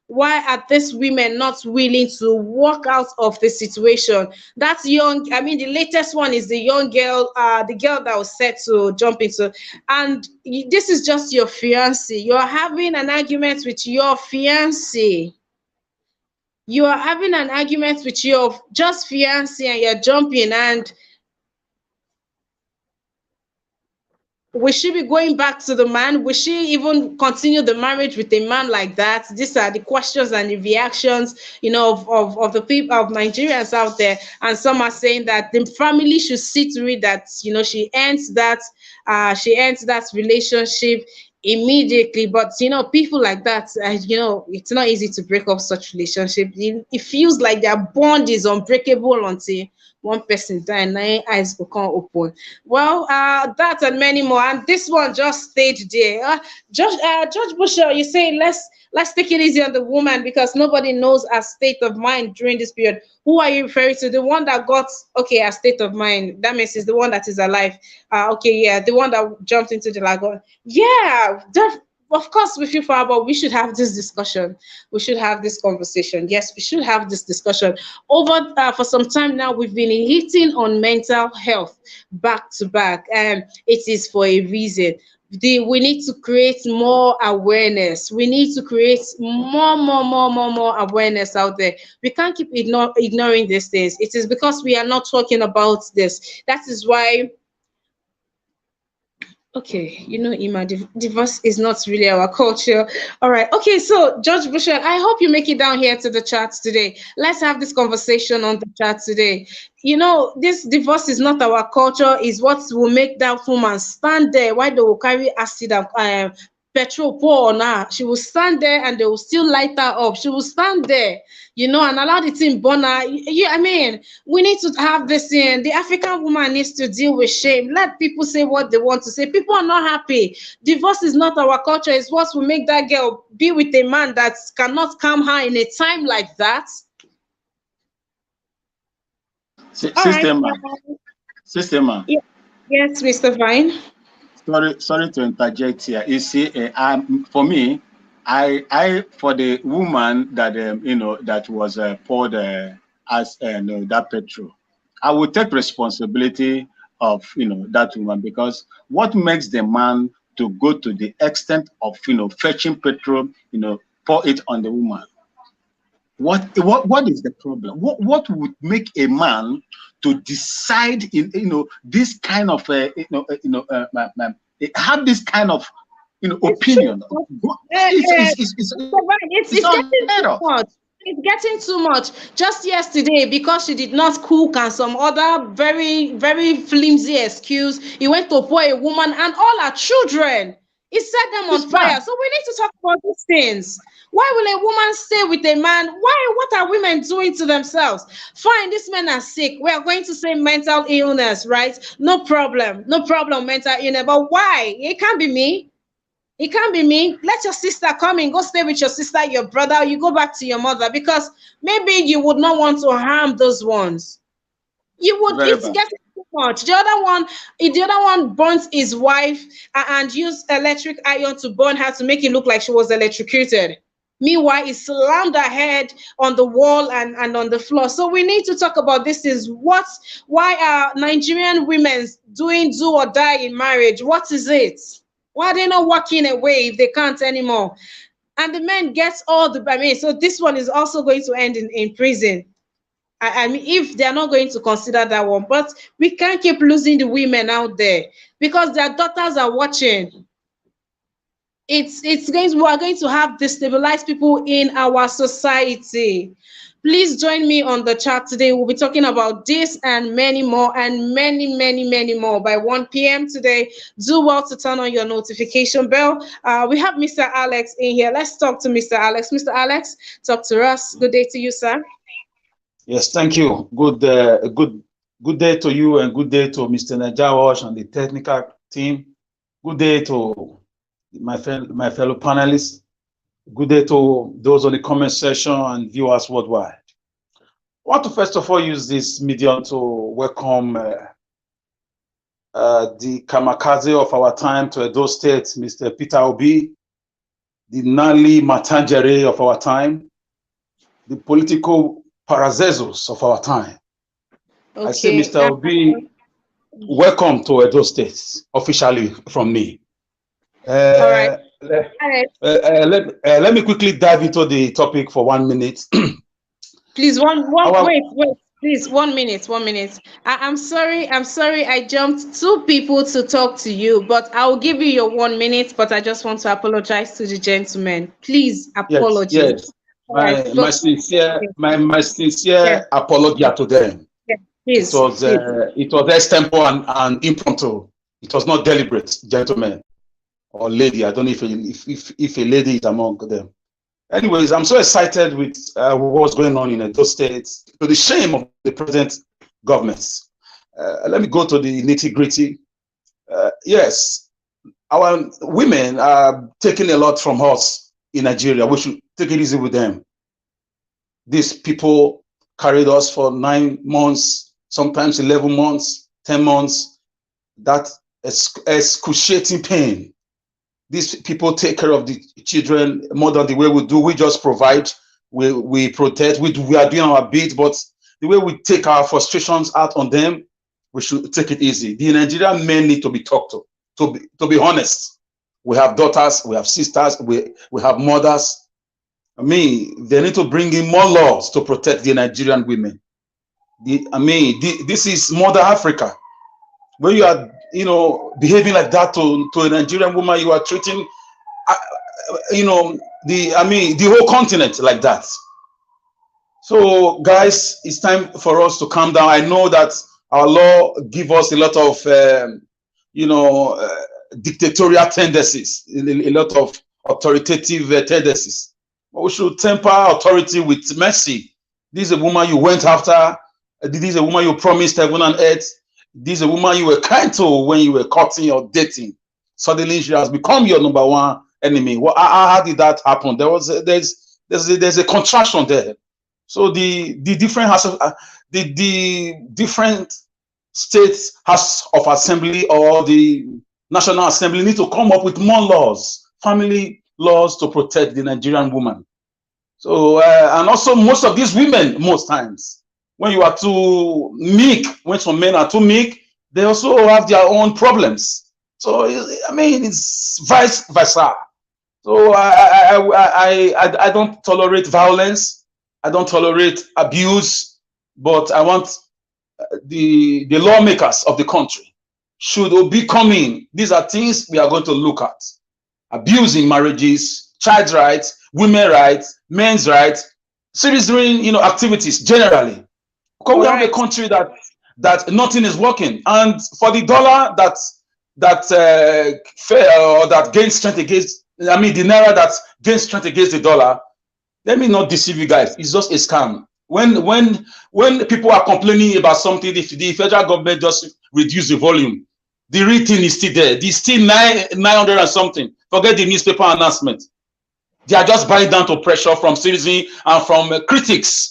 Why are these women not willing to walk out of the situation? That's young. I mean, the latest one is the young girl, the girl that was set to jump into. And this is just your fiancé. You're having an argument with your fiancé. You are having an argument with your just fiancé, and you're jumping. And will she be going back to the man? Will she even continue the marriage with a man like that? These are the questions and the reactions, you know, of the people, of Nigerians out there. And some are saying that the family should see to it that, you know, she ends that relationship immediately. But, you know, people like that, you know, it's not easy to break up such relationship. It feels like their bond is unbreakable until one person die and 9 eyes will come open. Well, that and many more. And this one just stayed there. George Bushell, you say let's take it easy on the woman because nobody knows her state of mind during this period. Who are you referring to? The one that got, okay, a state of mind. That means it's the one that is alive. Okay, yeah, the one that jumped into the lagoon. Yeah, of course, we feel far, but we should have this discussion. We should have this conversation. Yes, we should have this discussion. Over for some time now, we've been hitting on mental health back to back, and it is for a reason. We need to create more awareness. We need to create more awareness out there. We can't keep ignoring these things. It is because we are not talking about this. That is why. Okay, you know, Ima, divorce is not really our culture. All right. Okay, so George Bushel, I hope you make it down here to the chat today. Let's have this conversation on the chat today. You know, this divorce is not our culture, is what will make that woman stand there while they will carry acid and petrol pour on her. She will stand there and they will still light her up. She will stand there, you know, and allow the thing burn her. Yeah, I mean, we need to have this in. The African woman needs to deal with shame. Let people say what they want to say. People are not happy. Divorce is not our culture. It's what will make that girl be with a man that cannot calm her in a time like that. System. Yes, Mr. Vine. Sorry to interject here. You see, for me, I for the woman that you know, that was poured as that petrol, I would take responsibility of, you know, that woman, because what makes the man to go to the extent of, you know, fetching petrol, you know, pour it on the woman? What is the problem? What would make a man to decide in, you know, this kind of have this kind of, you know, opinion? It's getting too much. It's getting too much. Just yesterday, because she did not cook and some other very, very flimsy excuse, he went to pour a woman and all her children. He set them on fire. So we need to talk about these things. Why will a woman stay with a man? Why? What are women doing to themselves? Fine, these men are sick. We are going to say mental illness, right? No problem. No problem, mental illness. But why? It can't be me. It can't be me. Let your sister come in. Go stay with your sister, your brother. You go back to your mother, because maybe you would not want to harm those ones. You would. It's getting too much. The other one burnt his wife and used electric iron to burn her to make it look like she was electrocuted. Meanwhile, it's slammed her head on the wall and on the floor. So we need to talk about this. Is why are Nigerian women doing do or die in marriage? What is it? Why are they not walking away if they can't anymore? And the men gets all the, I mean, so this one is also going to end in prison. I mean, if they're not going to consider that one, but we can't keep losing the women out there because their daughters are watching. It's going to, we are going to have destabilized people in our society. Please join me on the chat today. We'll be talking about this and many more, and many more by 1 p.m. today. Do well to turn on your notification bell. We have Mr. Alex in here. Let's talk to Mr. Alex. Mr. Alex, talk to us. Good day to you, sir. Yes, thank you. Good day to you, and good day to Mr. Najawash and the technical team. Good day to my fellow panelists. Good day to those on the comment section and viewers worldwide. I want to first of all use this medium to welcome the kamikaze of our time to Edo State, Mr. Peter Obi, the Nali Matangere of our time, the political Parazezos of our time. Okay. I say, Mr. Obi, welcome to Edo State, officially from me. All right. Let me quickly dive into the topic for 1 minute. Please, wait, please, 1 minute. I'm sorry, I jumped 2 people to talk to you, but I'll give you your 1 minute, but I just want to apologize to the gentleman. Please, apologies. Yes. My sincere apology to them. Yes, it was extempo and impromptu. It was not deliberate, gentlemen or lady. I don't know if a lady is among them. Anyways, I'm so excited with what's going on in Edo State, to the shame of the present governments. Let me go to the nitty-gritty. Yes, our women are taking a lot from us in Nigeria. We should take it easy with them. These people carried us for 9 months, sometimes 11 months, 10 months. That excruciating pain. These people take care of the children more than the way we do. We just provide, we protect, we are doing our bit, but the way we take our frustrations out on them, we should take it easy. The Nigerian men need to be talked to be honest. We have daughters, we have sisters, we have mothers. I mean, they need to bring in more laws to protect the Nigerian women. This is Mother Africa. When you are, behaving like that to a Nigerian woman, you are treating, the whole continent like that. So, guys, it's time for us to calm down. I know that our law gives us a lot of, dictatorial tendencies, a lot of authoritative tendencies. But we should temper authority with mercy. This is a woman you went after. This is a woman you promised heaven and earth. This is a woman you were kind to when you were courting or dating. Suddenly she has become your number one enemy. Well, how did that happen? There's a contraction there. So the different states House of Assembly or the National Assembly need to come up with more laws, family laws to protect the Nigerian woman. So and also most of these women, most times, when you are too meek, when some men are too meek, they also have their own problems. So it's vice versa. So I don't tolerate violence. I don't tolerate abuse. But I want the lawmakers of the country should be coming. These are things we are going to look at: abusing marriages, child rights, women rights, men's rights, citizen activities generally. Because we have a country that nothing is working, and for the dollar that gains strength against, the naira that gains strength against the dollar. Let me not deceive you guys. It's just a scam. When people are complaining about something, if the federal government just reduce the volume, the real thing is still there. It's still 900 and something. Forget the newspaper announcement. They are just buying down to pressure from citizens and from critics,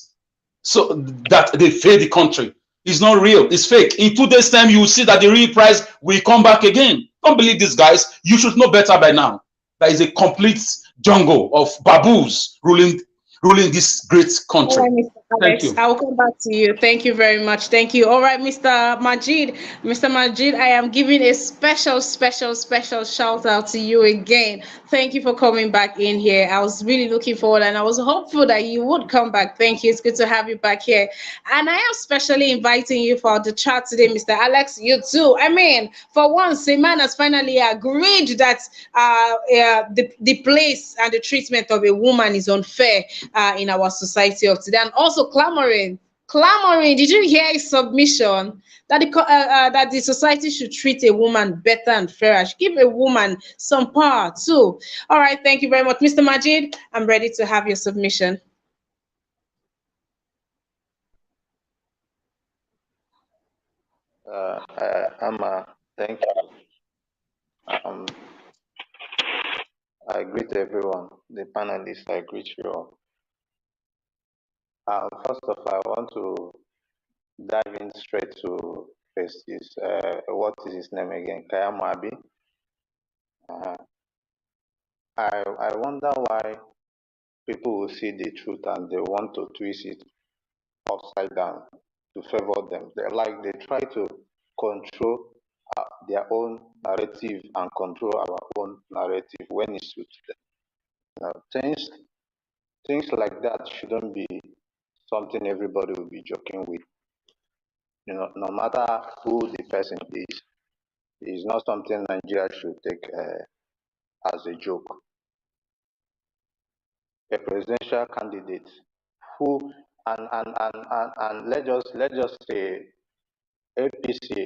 so that they fail the country. It's not real, it's fake. In 2 days' time, you will see that the real price will come back again. Don't believe these guys. You should know better by now. That is a complete jungle of baboons ruling this great All country. right, Mr. Thank Alex, you. I'll come back to you. Thank you very much. Thank you. All right, Mr. Majid. Mr. Majid, I am giving a special shout out to you again. Thank you for coming back in here. I was really looking forward and I was hopeful that you would come back. Thank you. It's good to have you back here. And I am specially inviting you for the chat today, Mr. Alex. You too. I mean, for once, a man has finally agreed that the place and the treatment of a woman is unfair in our society of today, and also clamoring. Did you hear his submission that that the society should treat a woman better and fairer, should give a woman some power too? All right, thank you very much, Mr. Majid. I'm ready to have your submission. Thank you. Um, I greet everyone, the panelists. I greet you all. First of all, I want to dive in straight to Festus. What is his name again? Kayamabi. Uh, I wonder why people will see the truth and they want to twist it upside down to favor them. They try to control their own narrative and control our own narrative when it suits them. Things like that shouldn't be something everybody will be joking with. No matter who the person is, it's not something Nigeria should take as a joke. A presidential candidate who and let's just say APC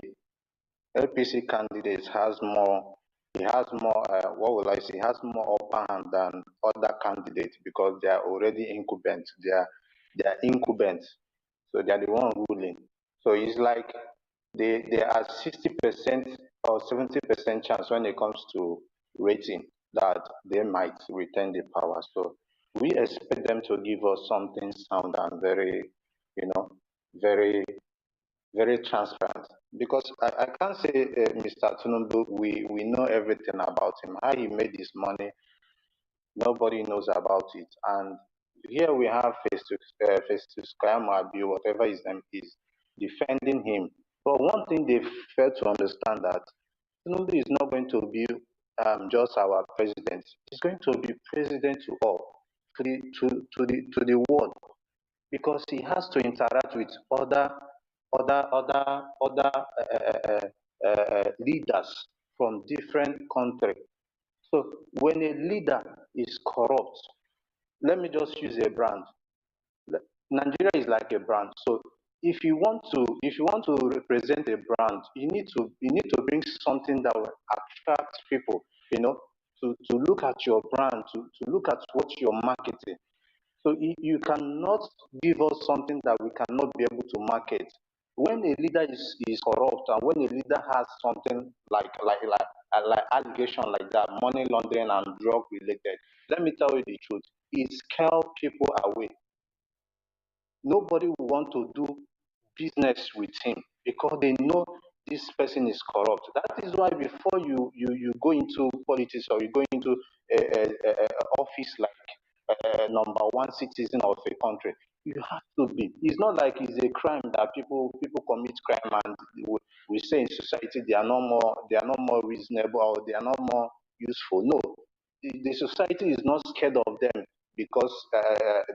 APC candidates has more. He has more. What will I say? He has more upper hand than other candidates because they are already incumbent. They are incumbents, so they are the one ruling. So it's like they are 60% or 70% chance when it comes to rating that they might retain the power. So we expect them to give us something sound and very, very very transparent because I can't say Mr. Tunumbu, we know everything about him. How he made his money, nobody knows about it. And here we have Festus Kayamabi, whatever his name is, defending him. But one thing they fail to understand that Tunumbu is not going to be just our president. He's going to be president to all, to the world because he has to interact with other leaders from different countries. So when a leader is corrupt, let me just use a brand. Nigeria is like a brand. So if you want to represent a brand, you need to bring something that will attract people, to look at your brand, to look at what you're marketing. So you cannot give us something that we cannot be able to market. When a leader is corrupt and when a leader has something like allegation like that, money laundering and drug related, let me tell you the truth, it scares people away. Nobody will want to do business with him because they know this person is corrupt. That is why before you go into politics or you go into a office like number one citizen of a country, you have to be. It's not like it's a crime that people commit crime and we say in society they are not more reasonable or they are not more useful. No, the society is not scared of them because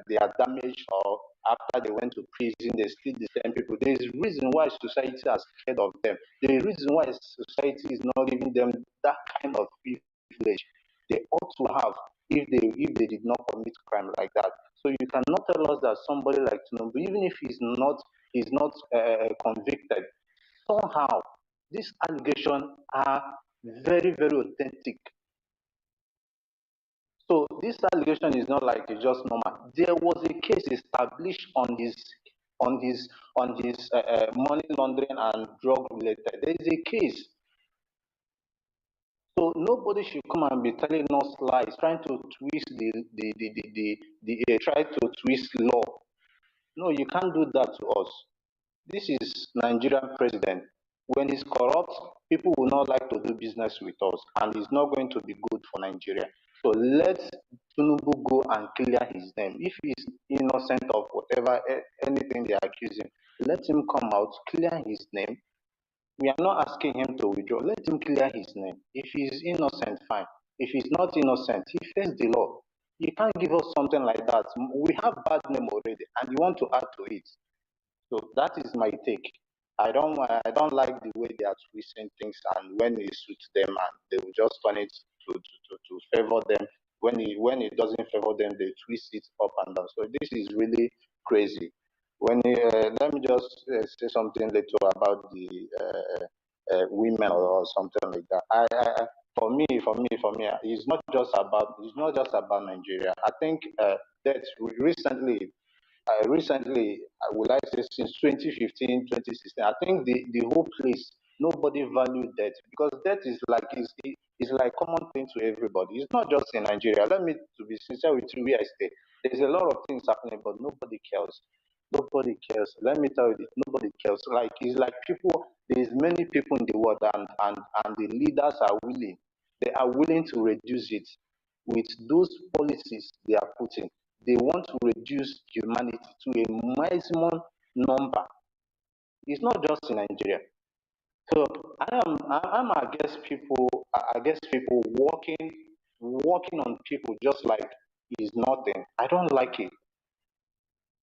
they are damaged or after they went to prison, they still the same people. There is reason why society is scared of them. There is reason why society is not giving them that kind of privilege they ought to have if they did not commit crime like that. So you cannot tell us that somebody like Tinubu, even if he's not convicted, somehow these allegations are very very authentic. So this allegation is not like it's just normal. There was a case established on his money laundering and drug related. There is a case. So nobody should come and be telling us lies, trying to twist try to twist law. No, you can't do that to us. This is Nigerian president. When he's corrupt, people will not like to do business with us, and it's not going to be good for Nigeria. So let's Tinubu go and clear his name. If he's innocent of whatever, anything they accuse him, let him come out, clear his name. We are not asking him to withdraw. Let him clear his name. If he's innocent, fine. If he's not innocent, he faces the law. You can't give us something like that. We have bad name already, and you want to add to it. So that is my take. I don't like the way they are twisting things, and when it suits them, and they will just turn it to favor them. When it doesn't favor them, they twist it up and down. So this is really crazy. Let me just say something little about the women or something like that. For me, it's not just about Nigeria. I think that recently, I would like to say since 2015, 2016, I think the whole place, nobody valued death, because death is like common thing to everybody. It's not just in Nigeria. Let me to be sincere with you, where I stay. There's a lot of things happening, but nobody cares. Nobody cares. Let me tell you this, nobody cares. Like it's like people, there's many people in the world, and the leaders are willing. They are willing to reduce it with those policies they are putting. They want to reduce humanity to a maximum number. It's not just in Nigeria. So I'm against people. Against people working on people just like it's nothing. I don't like it.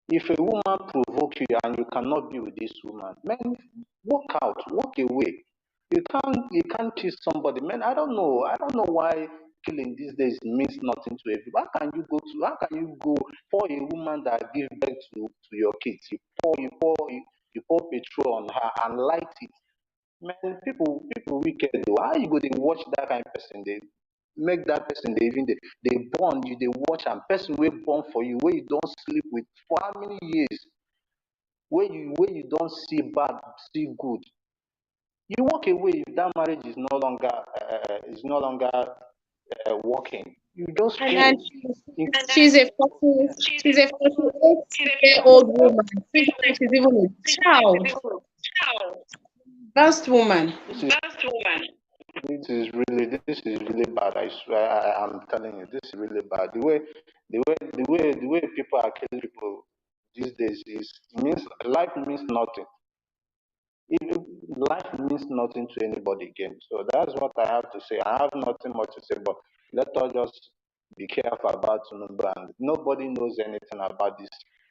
If a woman provoke you and you cannot be with this woman, man, walk out, walk away. You can't kill somebody, man. I don't know why killing these days means nothing to everybody. How can you go for a woman that gives birth to your kids? You pour petrol on her and light it. Man, people wicked though. How you go to watch that kind of person? They make that person they born you, they watch, and person will born for you where you don't sleep with for how many years? Where you don't see bad, see good. You walk away if that marriage is no longer working. You just go. And she's a 48-year-old woman. She's even a child. Last woman. This is really bad. I swear, I'm telling you, this is really bad. The way people are killing people these days means life means nothing. Life means nothing to anybody again. So that's what I have to say. I have nothing more to say, but let us just be careful about Anambra. And nobody knows anything about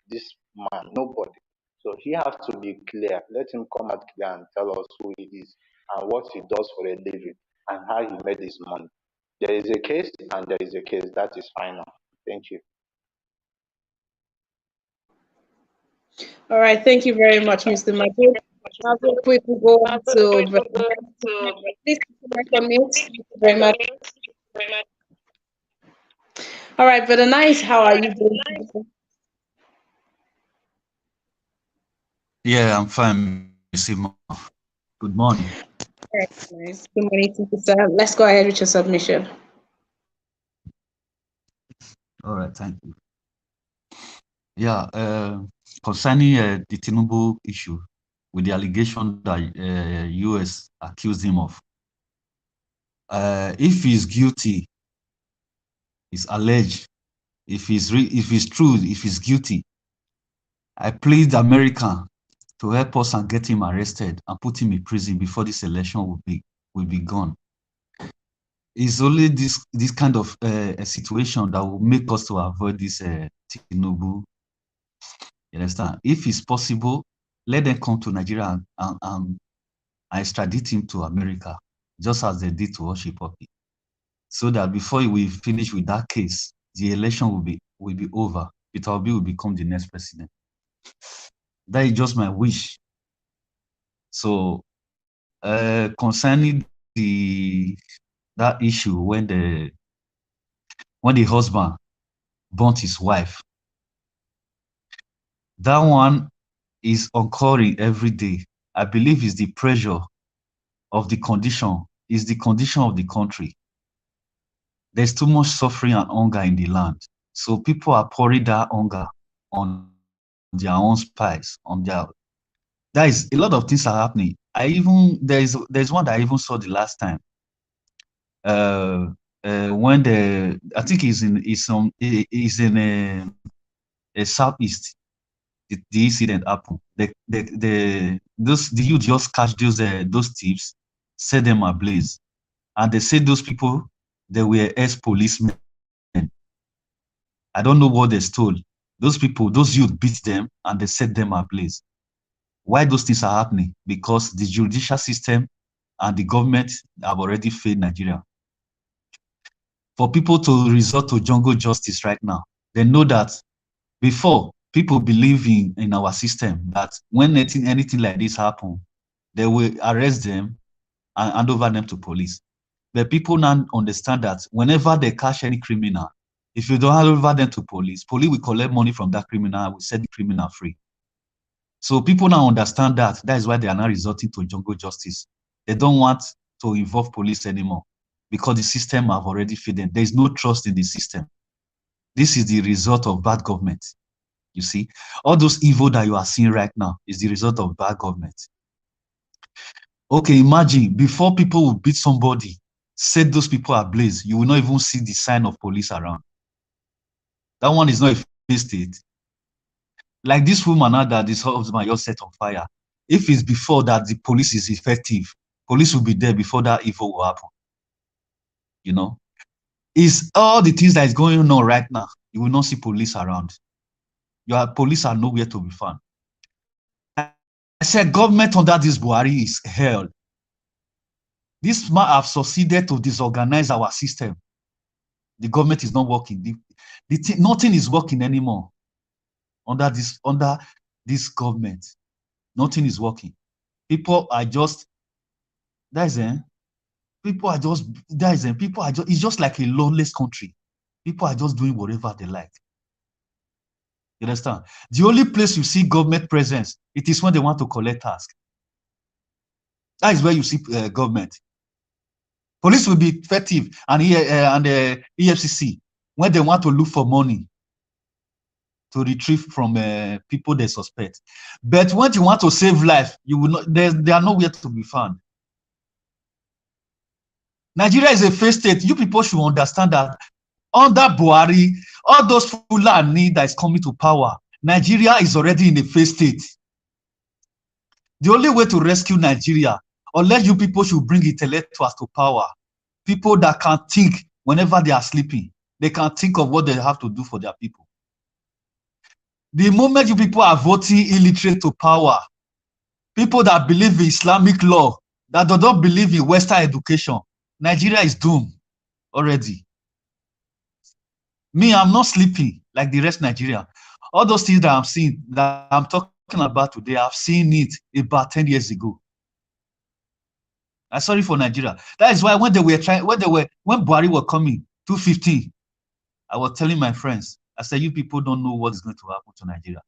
this man. Nobody. So he has to be clear. Let him come out clear and tell us who he is and what he does for a living and how he made his money. There is a case and there is a case. That is final. Thank you. All right. Thank you very much, Mr. Majid. Now, real quick, we go on to please unmute. Thank you very much. All right, Brother Nice, how are you doing? Yeah, I'm fine, Miss Imo. Good morning. Very nice. Good morning to you, sir. Let's go ahead with your submission. All right, thank you. Yeah, concerning the Tinubu issue with the allegation that US accused him of, if he's guilty, he's alleged. If he's true, if he's guilty, I plead America to help us and get him arrested and put him in prison before this election will be gone. It's only this kind of a situation that will make us to avoid this Tinubu. You understand? If it's possible, let them come to Nigeria and extradite him to America, just as they did to Oshipopi, so that before we finish with that case, the election will be over. Peter Obi will become the next president. That is just my wish. So, concerning that issue when the husband burnt his wife, that one is occurring every day. I believe it's the pressure of the condition, is the condition of the country. There's too much suffering and hunger in the land. So people are pouring that hunger on their own spies, there is a lot of things are happening. There's one that I even saw the last time. when I think he's in a southeast. The incident happened. The youth just catch those thieves, set them ablaze, and they say those people, they were ex-policemen. I don't know what they stole. Those people, those youth beat them and they set them ablaze. Why those things are happening? Because the judicial system and the government have already failed Nigeria. For people to resort to jungle justice right now, they know that before, people believe in our system, that when anything like this happen, they will arrest them and hand over them to police. But people now understand that whenever they catch any criminal, if you don't hand over them to police will collect money from that criminal and will set the criminal free. So people now understand that. That is why they are now resorting to jungle justice. They don't want to involve police anymore because the system have already failed them. There is no trust in the system. This is the result of bad government. You see, all those evil that you are seeing right now is the result of bad government. Okay, imagine before people would beat somebody, set those people ablaze, you will not even see the sign of police around. That one is not a fair state. Like this woman now that this husband just set on fire. If it's before that the police is effective, police will be there before that evil will happen. You know, it's all the things that is going on right now. You will not see police around. Your police are nowhere to be found. I said government under this Buhari is hell. This man have succeeded to disorganize our system. The government is not working. Nothing is working anymore under this government. Nothing is working. People are just it's just like a lawless country. People are just doing whatever they like. You understand? The only place you see government presence, it is when they want to collect tax. That is where you see government. Police will be effective and the EFCC when they want to look for money to retrieve from people they suspect. But when you want to save life, you will not. They are nowhere to be found. Nigeria is a failed state. You people should understand that under Buhari, all those Fulani that is coming to power, Nigeria is already in a failed state. The only way to rescue Nigeria, unless you people should bring intellectuals to power, people that can think whenever they are sleeping, they can think of what they have to do for their people. The moment you people are voting illiterate to power, people that believe in Islamic law, that do not believe in Western education, Nigeria is doomed already. Me, I'm not sleeping like the rest of Nigeria. All those things that I'm seeing, that I'm talking about today, I've seen it about 10 years ago. I'm sorry for Nigeria. That is why when Buhari were coming, 2015, I was telling my friends, I said, you people don't know what is going to happen to Nigeria.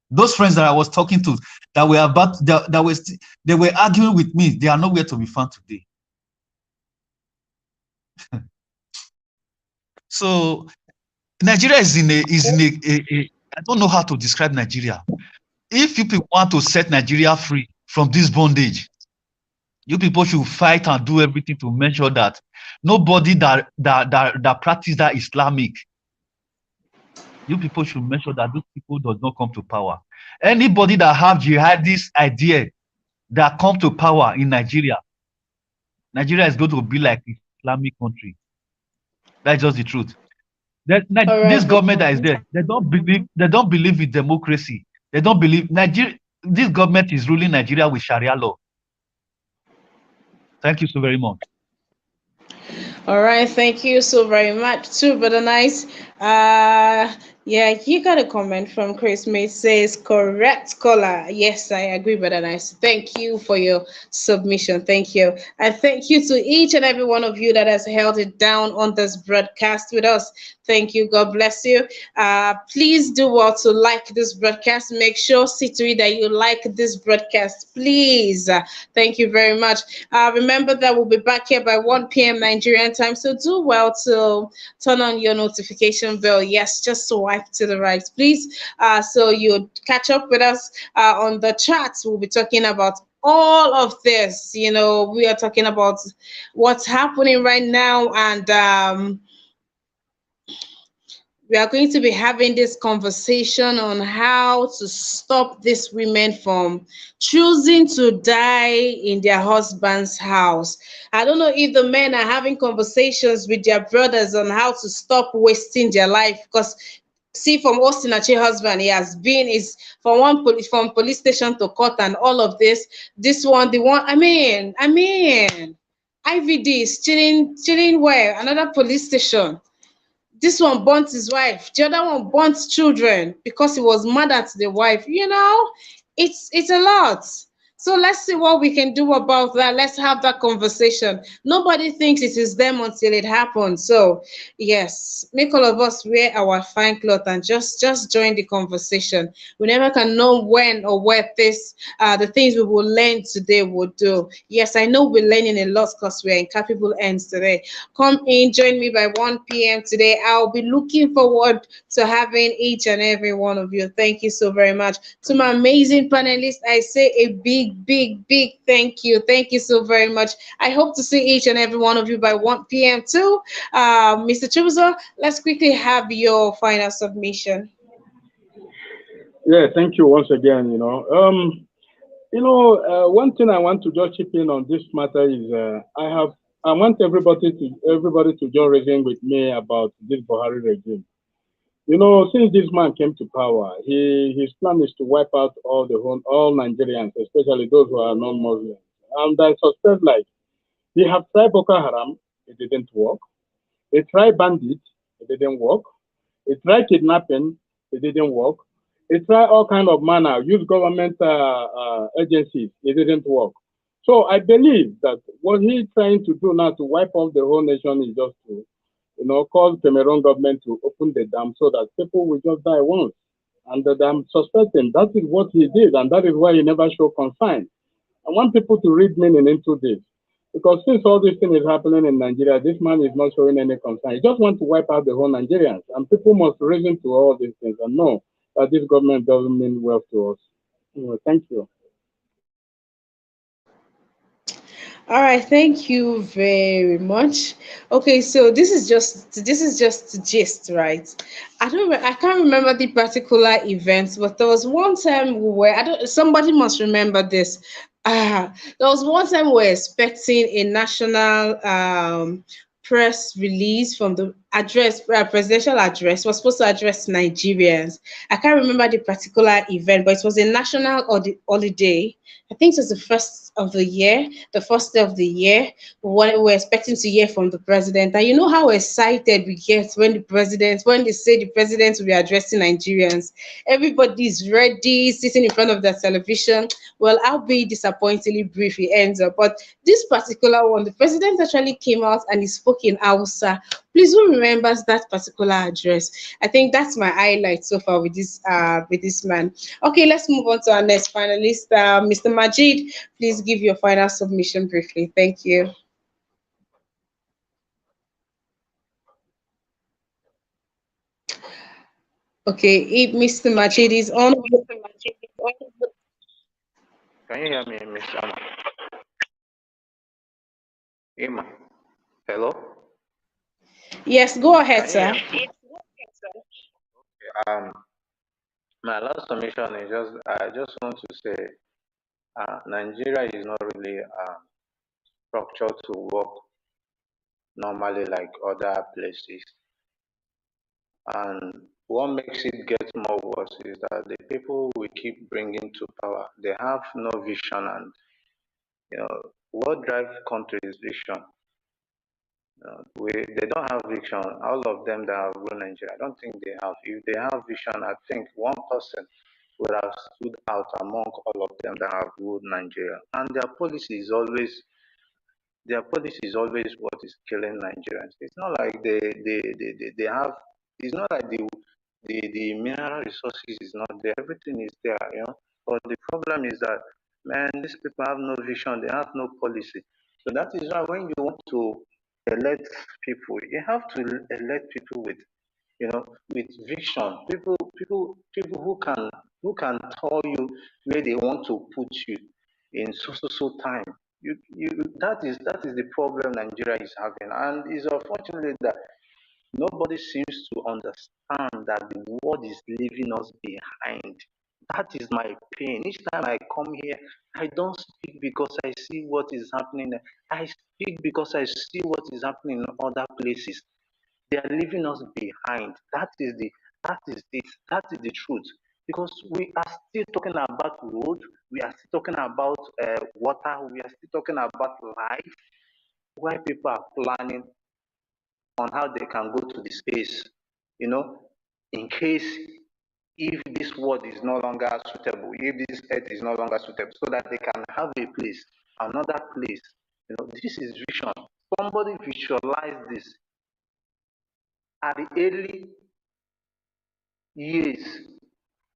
Those friends that I was talking to, that were they were arguing with me, they are nowhere to be found today. So Nigeria is in a I don't know how to describe Nigeria. If you people want to set Nigeria free from this bondage, you people should fight and do everything to make sure that nobody that practice that Islamic, you people should make sure that those people does not come to power. Anybody that have jihadist idea that come to power in Nigeria, Nigeria is going to be like an Islamic country. That's just the truth. This government that is there, they don't believe in democracy. They don't believe Nigeria. This government is ruling Nigeria with Sharia law. Thank you so very much. All right, thank you so very much too, Brother Nice. Yeah, you got a comment from Chris May, says correct caller. Yes, I agree, Brother Nice. Thank you for your submission. Thank you. And thank you to each and every one of you that has held it down on this broadcast with us. Thank you. God bless you. Please do well to like this broadcast. Make sure, see that you like this broadcast, please. Thank you very much. Remember that we'll be back here by 1 p.m. Nigerian time. So do well to turn on your notification bell. Yes, just swipe to the right, please. So you catch up with us on the chat. We'll be talking about all of this, we are talking about what's happening right now, and we are going to be having this conversation on how to stop these women from choosing to die in their husband's house. I don't know if the men are having conversations with their brothers on how to stop wasting their life, because see, from Austin Ache husband, he has been is from police station to court and all of this. This one, the one, I mean, IVD is chilling where? Another police station. This one burnt his wife, the other one burnt children because he was mad at the wife. It's a lot. So let's see what we can do about that. Let's have that conversation. Nobody thinks it is them until it happens. So yes, make all of us wear our fine cloth and just join the conversation. We never can know when or where the things we will learn today will do. Yes, I know we're learning a lot because we're in capable ends today. Come in, join me by 1 p.m. today. I'll be looking forward to having each and every one of you. Thank you so very much. To my amazing panelists, I say a big thank you. Thank you so very much. I hope to see each and every one of you by 1 p.m. too. Mr. Chibuzo, let's quickly have your final submission. Yeah, thank you once again. One thing I want to just chip in on this matter is I want everybody to just reason with me about this Buhari regime. Since this man came to power, his plan is to wipe out all Nigerians, especially those who are non-Muslims. And I suspect, like, he have tried Boko Haram, it didn't work. He tried bandits, it didn't work. He tried kidnapping, it didn't work. He tried all kind of manner, use government agencies, it didn't work. So I believe that what he's trying to do now to wipe off the whole nation is just to cause Cameroon government to open the dam so that people will just die once. And that I'm suspecting that is what he did, and that is why he never showed concern. I want people to read meaning into this. Because since all this thing is happening in Nigeria, this man is not showing any concern. He just wants to wipe out the whole Nigerians. And people must reason to all these things and know that this government doesn't mean well to us. Thank you. All right, thank you very much. Okay, so this is just the gist, right? I can't remember the particular event, but there was one time where somebody must remember this. There was one time we were expecting a national press release from the presidential address was supposed to address Nigerians. I can't remember the particular event, but it was a national holiday. I think it was the first day of the year, what we're expecting to hear from the president. And you know how excited we get when they say the president will be addressing Nigerians. Everybody's ready, sitting in front of their television. Well, I'll be disappointingly brief, he ends up. But this particular one, the president actually came out and he spoke in Hausa. Please, who remembers that particular address? I think that's my highlight so far with this man. Okay, let's move on to our next finalist, Mr. Majid. Please give your final submission briefly. Thank you. Okay, if Mr. Majid is on. Can you hear me, Miss Amma? Emma. Hello? Yes, go ahead, sir. My last submission is I just want to say Nigeria is not really structured to work normally like other places. And what makes it get more worse is that the people we keep bringing to power, they have no vision, and what drives countries vision. They don't have vision. All of them that have ruled Nigeria, I don't think they have. If they have vision, I think one person would have stood out among all of them that have ruled Nigeria. And their policy is always what is killing Nigerians. It's not like they have. It's not like the mineral resources is not there. Everything is there, But the problem is that, man, these people have no vision. They have no policy. So that is why when you want to elect people, you have to elect people with, with vision. People who can tell you where they want to put you. in so time. That is the problem Nigeria is having, and it's unfortunate that nobody seems to understand that the world is leaving us behind. That is my pain. Each time I come here, I don't speak because I see what is happening. I speak because I see what is happening in other places. They are leaving us behind. That is it. That is the truth. Because we are still talking about road, we are still talking about water, we are still talking about life, why people are planning on how they can go to the space, in case if this world is no longer suitable, if this earth is no longer suitable, so that they can have a place, another place. This is vision. Somebody visualize this at the early years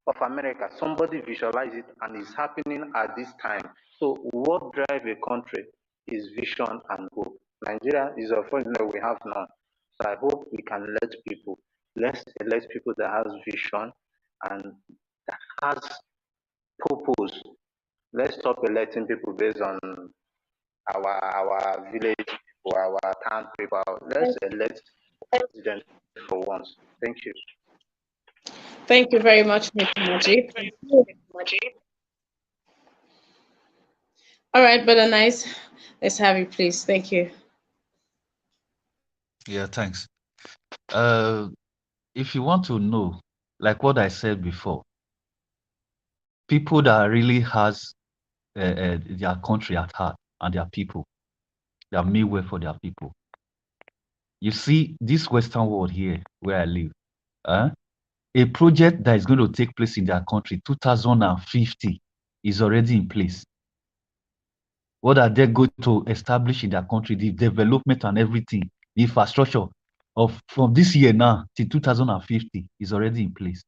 of America. Somebody visualize it, and it's happening at this time. So what drives a country is vision and hope. Nigeria is a fortunate we have none. So I hope we can let's elect people that has vision and that has purpose. Let's stop electing people based on our village people, our town people. Let's elect president for once. Thank you. Thank you very much, Mr. Majid. All right, Brother Nice, let's have you, please. Thank you. Yeah, thanks. If you want to know, like what I said before, people that really has their country at heart and their people, they are made way for their people. You see, this Western world here, where I live, a project that is going to take place in their country, 2050, is already in place. What are they going to establish in their country, the development and everything, the infrastructure from this year now till 2050 is already in place.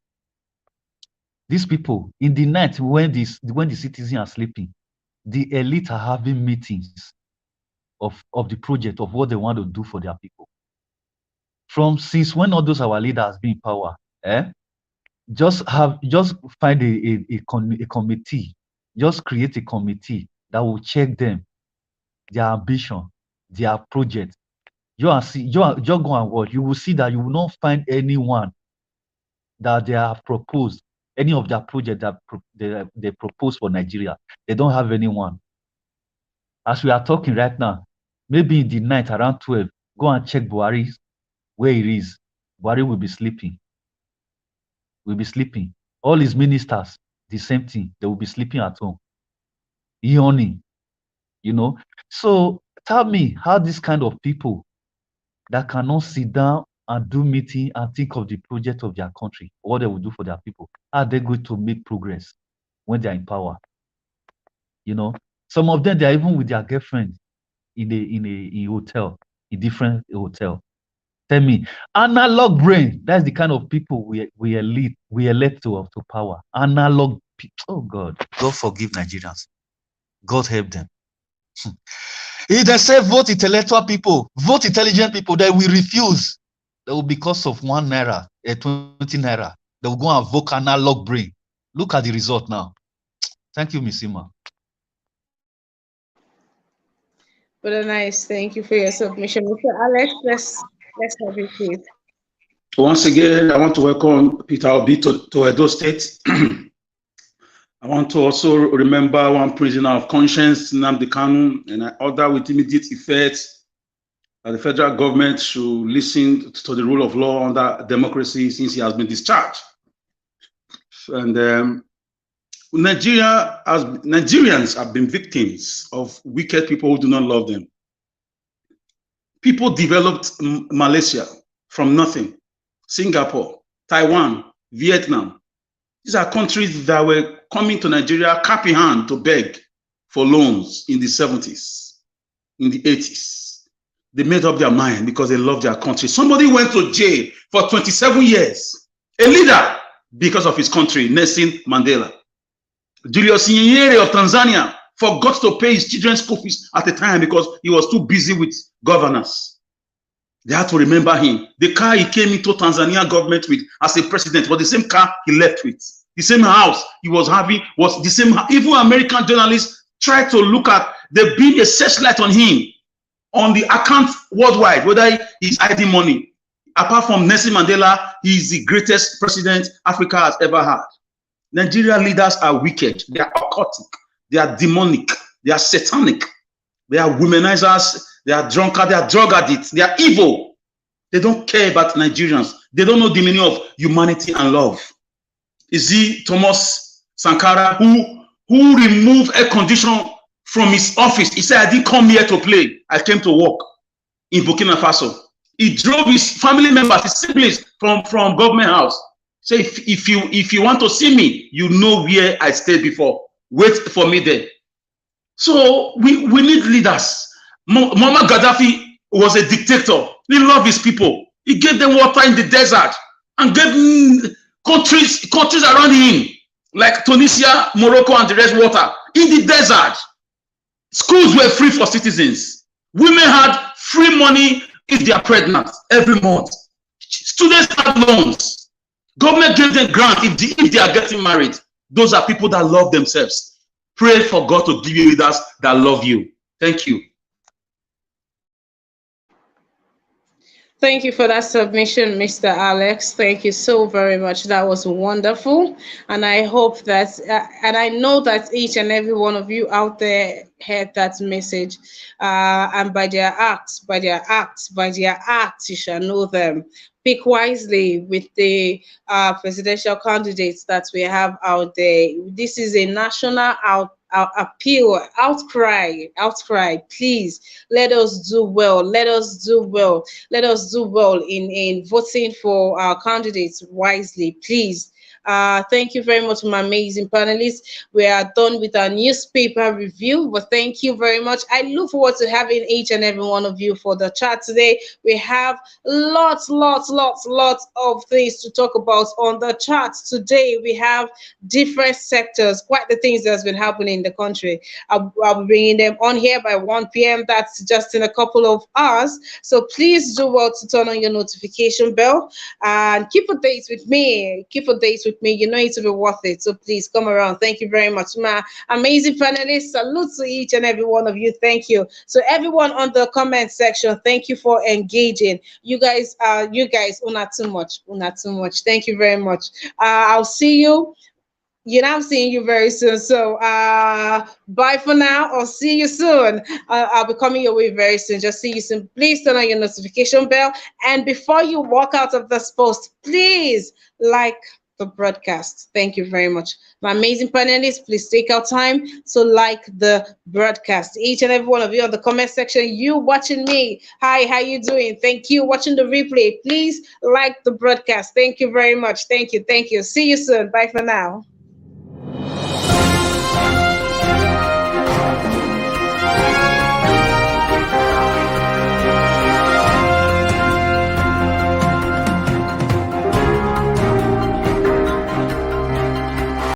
These people, in the night when the citizens are sleeping, the elite are having meetings of the project, of what they want to do for their people. Since when all those our leaders been in power, just find a committee, just create a committee that will check them, their ambition, their project. Just go and watch. You will see that you will not find anyone that they have proposed, any of their projects that they propose for Nigeria. They don't have anyone. As we are talking right now, maybe in the night around 12, go and check Buhari where he is. Buhari will be sleeping. All his ministers, the same thing. They will be sleeping at home. Yawning. So tell me how this kind of people that cannot sit down and do meeting and think of the project of their country, what they will do for their people, are they going to make progress when they're in power? Some of them, they're even with their girlfriend in a hotel, a different hotel. Tell me, analog brain, that's the kind of people we elect to power. Analog, oh God forgive Nigerians. God help them. If they say vote intellectual people, vote intelligent people, they will refuse. They will, because of 1 naira, 20 naira, they will go and vote analog brain. Look at the result now. Thank you, Miss Ima. Brother Nice, thank you for your submission. Mr. Alex, let's have you, please. Once again, I want to welcome Peter Obi to Edo State. I want to also remember one prisoner of conscience, Nnamdi Kanu, and I order with immediate effect that the federal government should listen to the rule of law under democracy since he has been discharged. And Nigerians have been victims of wicked people who do not love them. People developed Malaysia from nothing. Singapore, Taiwan, Vietnam. These are countries that were coming to Nigeria cap in hand to beg for loans in the 70s, in the 80s. They made up their mind because they love their country. Somebody went to jail for 27 years, a leader, because of his country, Nelson Mandela. Julius Nyerere of Tanzania forgot to pay his children's school fees at the time because he was too busy with governance. They had to remember him. The car he came into Tanzania government with as a president was the same car he left with. The same house he was having was the same. Even American journalists try to look at, they beam a searchlight on him, on the account worldwide, whether he's hiding money. Apart from Nelson Mandela, he is the greatest president Africa has ever had. Nigerian leaders are wicked. They are occultic. They are demonic. They are satanic. They are womanizers. They are drunkards. They are drug addicts. They are evil. They don't care about Nigerians. They don't know the meaning of humanity and love. Is he Thomas Sankara who removed air condition from his office? He said, I didn't come here to play. I came to work in Burkina Faso. He drove his family members, his siblings from government house. Say, if you want to see me, you know where I stayed before. Wait for me there. So we need leaders. Muammar Gaddafi was a dictator. He loved his people. He gave them water in the desert and gave countries around him, like Tunisia, Morocco, and the rest, water in the desert. Schools were free for citizens. Women had free money if they are pregnant every month. Students had loans. Government gave them grants if they are getting married. Those are people that love themselves. Pray for God to give you leaders that love you. Thank you. Thank you for that submission, Mr. Alex. Thank you so very much. That was wonderful. And I hope that, and I know that each and every one of you out there heard that message. And by their acts, you shall know them. Pick wisely with the presidential candidates that we have out there. This is a national appeal, outcry. Please let us do well. Let us do well in voting for our candidates wisely, please. Thank you very much, my amazing panelists. We are done with our newspaper review, but thank you very much. I look forward to having each and every one of you for the chat today. We have lots of things to talk about on the chat today. We have different sectors, quite the things that's been happening in the country. I'll be bringing them on here by 1 p.m. That's just in a couple of hours. So please do well to turn on your notification bell and keep updates with me. You know it will be worth it. So please come around. Thank you very much, my amazing panelists. Salute to each and every one of you. Thank you. So everyone on the comment section, thank you for engaging. You guys, not too much. Thank you very much. I'll see you. I'm seeing you very soon. So bye for now. I'll see you soon. I'll be coming your way very soon. Just see you soon. Please turn on your notification bell. And before you walk out of this post, please like the broadcast. Thank you very much. My amazing panelists, please take out time to like the broadcast. Each and every one of you on the comment section, you watching me, hi, how you doing? Thank you. Watching the replay, please like the broadcast. Thank you very much. Thank you. See you soon. Bye for now.